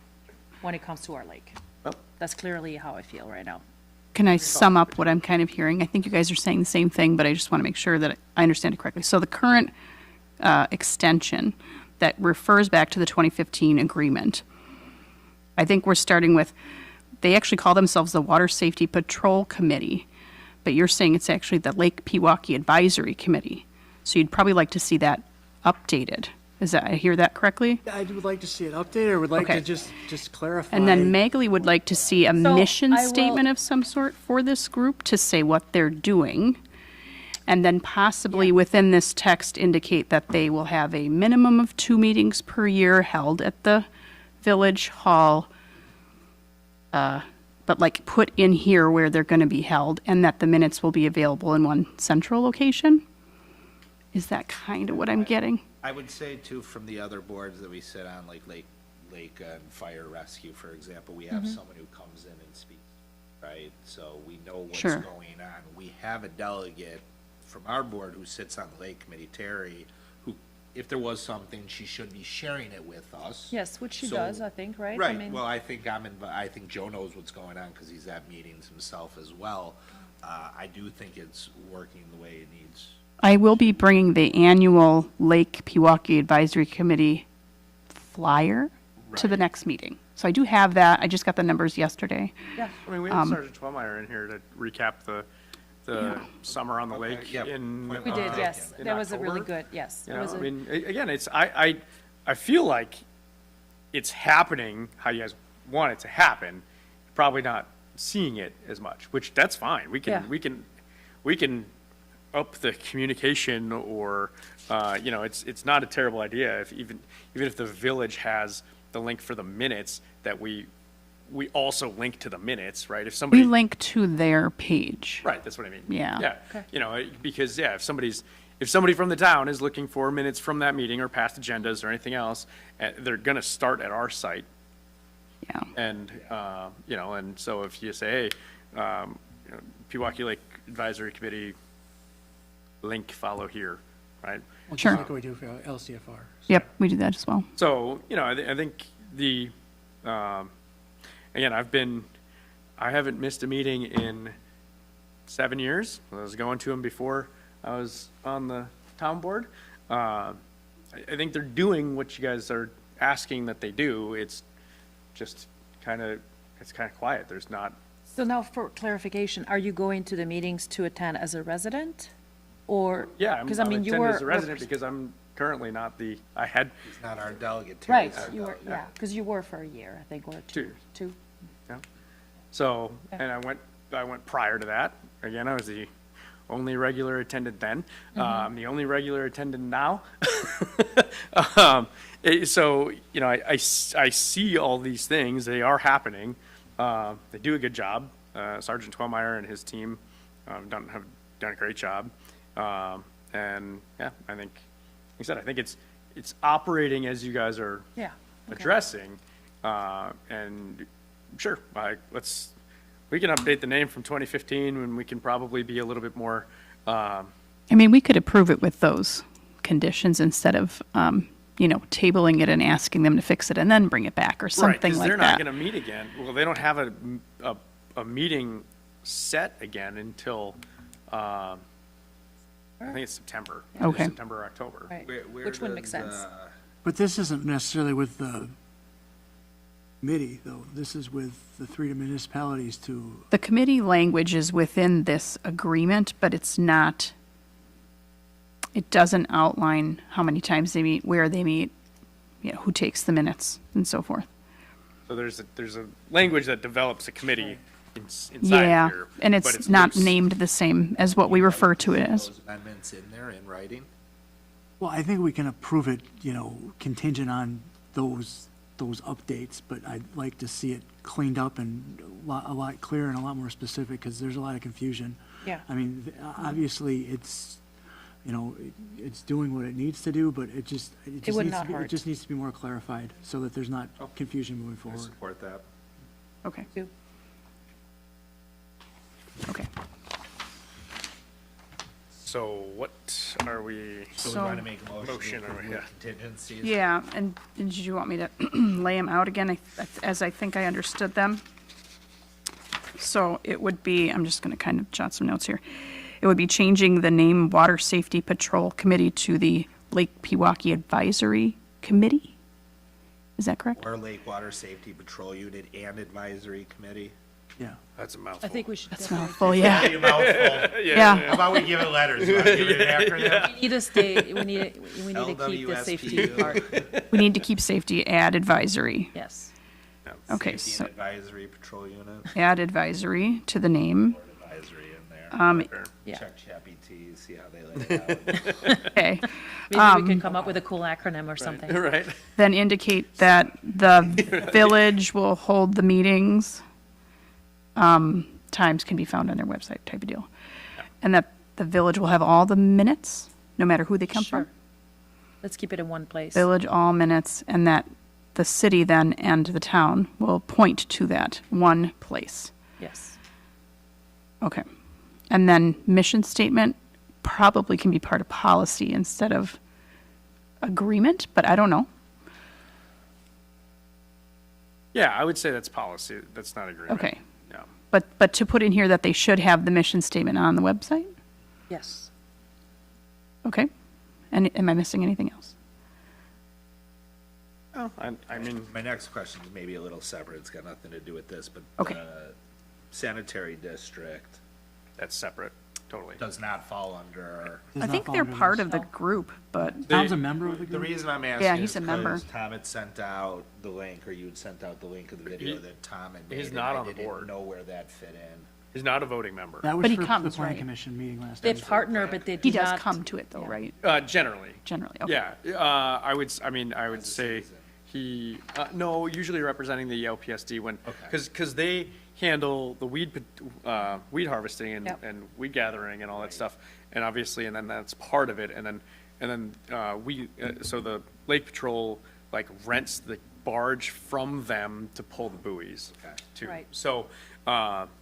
H: when it comes to our lake.
C: Well-
H: That's clearly how I feel right now.
B: can I sum up what I'm kind of hearing? I think you guys are saying the same thing, but I just want to make sure that I understand it correctly. So the current extension that refers back to the 2015 agreement, I think we're starting with, they actually call themselves the Water Safety Patrol Committee, but you're saying it's actually the Lake Pewaukee Advisory Committee. So you'd probably like to see that updated. I hear that correctly?
A: I would like to see it updated, or would like
B: Okay.
A: to just clarify.
B: And then Magley would like to see a mission
H: I will-
B: statement of some sort for this group to say what they're doing. And then possibly within this text indicate that they will have a minimum of 2 meetings per year held at the village hall. But like put in here where they're going to be held, and that the minutes will be available in one central location? Is that kind of what I'm getting?
D: I would say too, from the other boards that we sit on, like Lake and Fire Rescue, for example, we have someone who comes in and speaks, right? So we know what's
B: Sure.
D: going on. We have a delegate from our board who sits on the Lake Committee, Terry, who, if there was something, she should be sharing it with us.
H: Yes, which she
D: So-
H: does, I think, right? I
D: Right,
H: mean,
D: well, I think I think Joe knows what's going on because he's at meetings himself as well. I do think it's working the way it needs.
B: I will be bringing the annual Lake Pewaukee Advisory Committee flyer to the
D: Right.
B: next meeting. So I do have that. I just got the numbers yesterday.
H: yeah.
C: I mean, we have Sergeant Twelmeyer in here to recap the summer on the
D: Okay,
C: lake
D: yep.
C: in.
H: We did, yes.
C: in
H: That was a really
C: October.
H: good, yes.
C: You
H: It
C: know,
H: was
C: I
H: a-
C: mean, again, I feel like it's happening how you guys want it to happen, probably not seeing it as much, which that's fine.
H: Yeah.
C: We can up the communication or, it's not a terrible idea if even if the village has the link for the minutes that we also link to the minutes, right? If somebody.
B: We link to their page.
C: Right, that's what I mean.
B: Yeah.
C: Yeah, because, if somebody from the town is looking for minutes from that meeting or past agendas or anything else, they're gonna start at our site.
B: Yeah.
C: And, and so if you say, hey, Pewaukee Lake Advisory Committee, link follow here, right?
A: Well, just
B: Sure.
A: like we do for LCFR.
B: Yep, we do that as well.
C: So, I think again, I haven't missed a meeting in 7 years. I was going to them before I was on the town board. I think they're doing what you guys are asking that they do. It's just kind of quiet. There's not,
H: So now for clarification, are you going to the meetings to attend as a resident? Or?
C: yeah, I'm
H: Because I mean, you
C: attending
H: were.
C: as a resident because I'm currently not He's
D: Not our delegate. Terry's
H: Right,
D: our
H: you were,
D: delegate.
H: yeah, because you were for a year, I think, or
C: 2
H: two.
C: years.
H: 2?
C: So, and I went prior to that. Again, I was the only regular attendant then. I'm the only regular attendant now. So, I see all these things. They are happening. They do a good job. Sergeant Twelmeyer and his team have done a great job. And yeah, I think, like I said, I think it's operating as you guys are
H: Yeah. okay.
C: addressing. And sure, we can update the name from 2015 when we can probably be a little bit more,
B: I mean, we could approve it with those conditions instead of, tabling it and asking them to fix it and then bring it back or
C: right,
B: something
C: because
B: like
C: they're not
B: that.
C: going to meet again. Well, they don't have a meeting set again until, I think it's September. Either
B: Okay.
C: September or October.
H: Right,
D: Where
H: which would make
D: does,
H: sense.
A: But this isn't necessarily with the committee, though. This is with the 3 municipalities to,
B: The committee language is within this agreement, but it's not, it doesn't outline how many times they meet, where they meet, who takes the minutes and so forth.
C: So there's a language that develops a committee inside
B: Yeah,
C: here.
B: and
C: but
B: it's not
C: loose.
B: named the same as what we refer to it as.
D: Those amendments in there in writing?
A: well, I think we can approve it, contingent on those updates, but I'd like to see it cleaned up and a lot clearer and a lot more specific, because there's a lot of confusion.
H: Yeah.
A: I mean, obviously, it's, it's doing what it needs to do, but it just
H: would
A: needs
H: not
A: to be, it
H: hurt.
A: just needs to be more clarified so that there's not confusion moving
D: I
A: forward.
D: support that.
B: Okay.
H: Two.
B: Okay.
C: So what are we?
D: So we
B: So-
D: want to make a motion
C: Motion,
D: to
C: or-
D: approve
C: yeah.
D: with contingencies?
B: Yeah, and did you want me to lay them out again as I think I understood them? So it would be, I'm just going to kind of jot some notes here. It would be changing the name Water Safety Patrol Committee to the Lake Pewaukee Advisory Committee? Is that correct?
D: Or Lake Water Safety Patrol Unit and Advisory Committee?
A: Yeah.
C: That's a mouthful.
H: I think we should.
B: That's
H: definitely-
B: mouthful, yeah.
D: Pretty mouthful.
B: Yeah.
D: How about we give it letters? You want to give it an acronym?
H: We need to stay, we need to keep the safety
D: LWSPU.
H: part,
B: We need to keep safety, add advisory.
H: yes.
B: Okay,
D: Safety
B: so
D: and Advisory Patrol Unit,
B: add advisory to the name.
D: Board Advisory in there.
H: Yeah.
D: Check Chappie T, see how they lay it out.
B: Okay.
H: Maybe we can come up with a cool acronym or something.
C: Right.
B: Then indicate that the village will hold the meetings. Times can be found on their website type of deal. And that the village will have all the minutes, no matter who they come
H: Sure.
B: from.
H: Let's keep it in one place.
B: Village, all minutes, and that the city then and the town will point to that one place.
H: Yes.
B: Okay. And then mission statement probably can be part of policy instead of agreement, but I don't know.
C: Yeah, I would say that's policy. That's not agreement.
B: Okay.
C: Yeah.
B: But to put in here that they should have the mission statement on the website?
H: Yes.
B: Okay. And am I missing anything else?
C: Oh, I mean,
D: My next question is maybe a little separate, it's got nothing to do with this, but
B: Okay.
D: the sanitary district
C: that's separate, totally.
D: does not fall under.
A: Does
B: I
A: not
B: think
A: fall
B: they're
A: under
B: part
A: this.
B: of the group, but
A: Tom's a member of the
D: The
A: group?
D: reason I'm
B: Yeah,
D: asking
B: he's
D: is
B: a member.
D: because Tom had sent out the link, or you had sent out the link of the video that Tom had made.
C: he's
D: and
C: not
D: I
C: on the
D: didn't
C: board.
D: know where that fit in.
C: He's not a voting member.
A: That was
B: But he
A: for the
B: comes,
A: planning
B: right?
A: commission meeting last
H: They
A: time.
H: partner, but they do
B: he
H: not.
B: does come to it though, right?
C: Generally.
B: Generally, okay.
C: Yeah, I would say he, no, usually representing the LPSD when,
D: Okay.
C: because they handle the weed harvesting
H: Yep.
C: and weed gathering and all that stuff. And obviously, and then that's part of it. And then so the Lake Patrol like rents the barge from them to pull the buoys
D: Okay.
C: too.
H: Right.
C: So,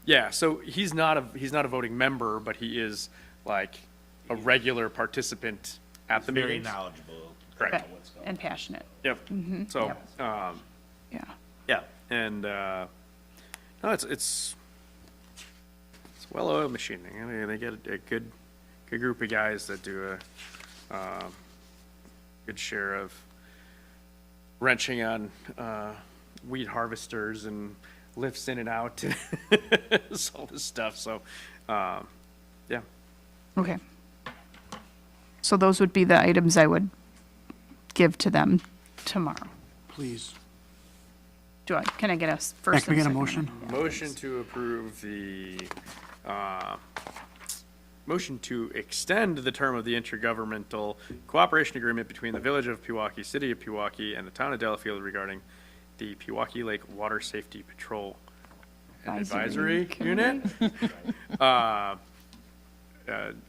C: yeah, so he's not a voting member, but he is like a regular participant at the
D: Very
C: meetings.
D: knowledgeable.
C: Correct.
D: about what's going on.
B: And passionate,
C: Yep. So,
B: yeah.
C: yeah, and no, it's well-oiled machine. I mean, they get a good group of guys that do a good share of wrenching on weed harvesters and lifts in and out, all this stuff. So, yeah.
B: Okay. So those would be the items I would give to them tomorrow.
A: Please.
B: Can I get a first
A: Can
B: and
A: we get a
B: second?
A: motion?
C: Motion to approve the, motion to extend the term of the intergovernmental cooperation agreement between the Village of Pewaukee, City of Pewaukee, and the Town of Delafield regarding the Pewaukee Lake Water Safety Patrol and Advisory Unit.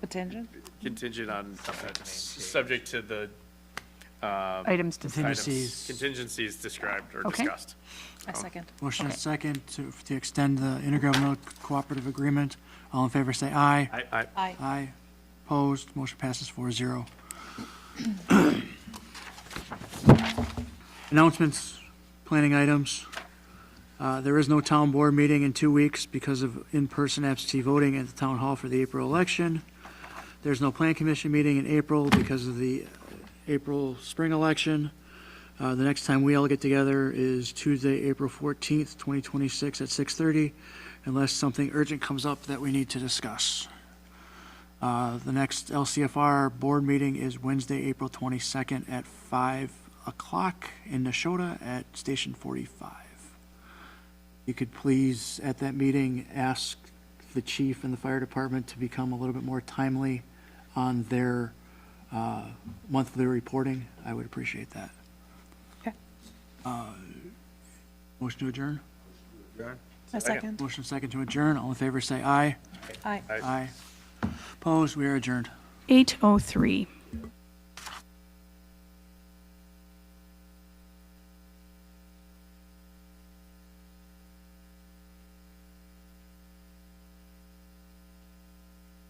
H: Potential?
C: Contingent on, subject to the
B: Items to
A: Contingencies.
C: contingencies described or
B: Okay.
C: discussed.
H: A second.
A: Motion and
B: Okay.
A: second to extend the intergovernmental cooperative agreement. All in favor, say aye.
C: I,
H: Aye.
A: Aye. Opposed, motion passes 4-0. Announcements, planning items. There is no town board meeting in 2 weeks because of in-person absentee voting at the town hall for the April election. There's no plan commission meeting in April because of the April spring election. The next time we all get together is Tuesday, April 14th, 2026 at 6:30, unless something urgent comes up that we need to discuss. The next LCFR board meeting is Wednesday, April 22nd at 5 o'clock in Neshota at Station 45. You could please, at that meeting, ask the chief and the fire department to become a little bit more timely on their monthly reporting. I would appreciate that.
H: Okay.
A: Motion to adjourn?
H: A second.
A: Motion second to adjourn. All in favor, say aye.
H: Aye.
A: Aye. Opposed, we are adjourned.
B: 8:03.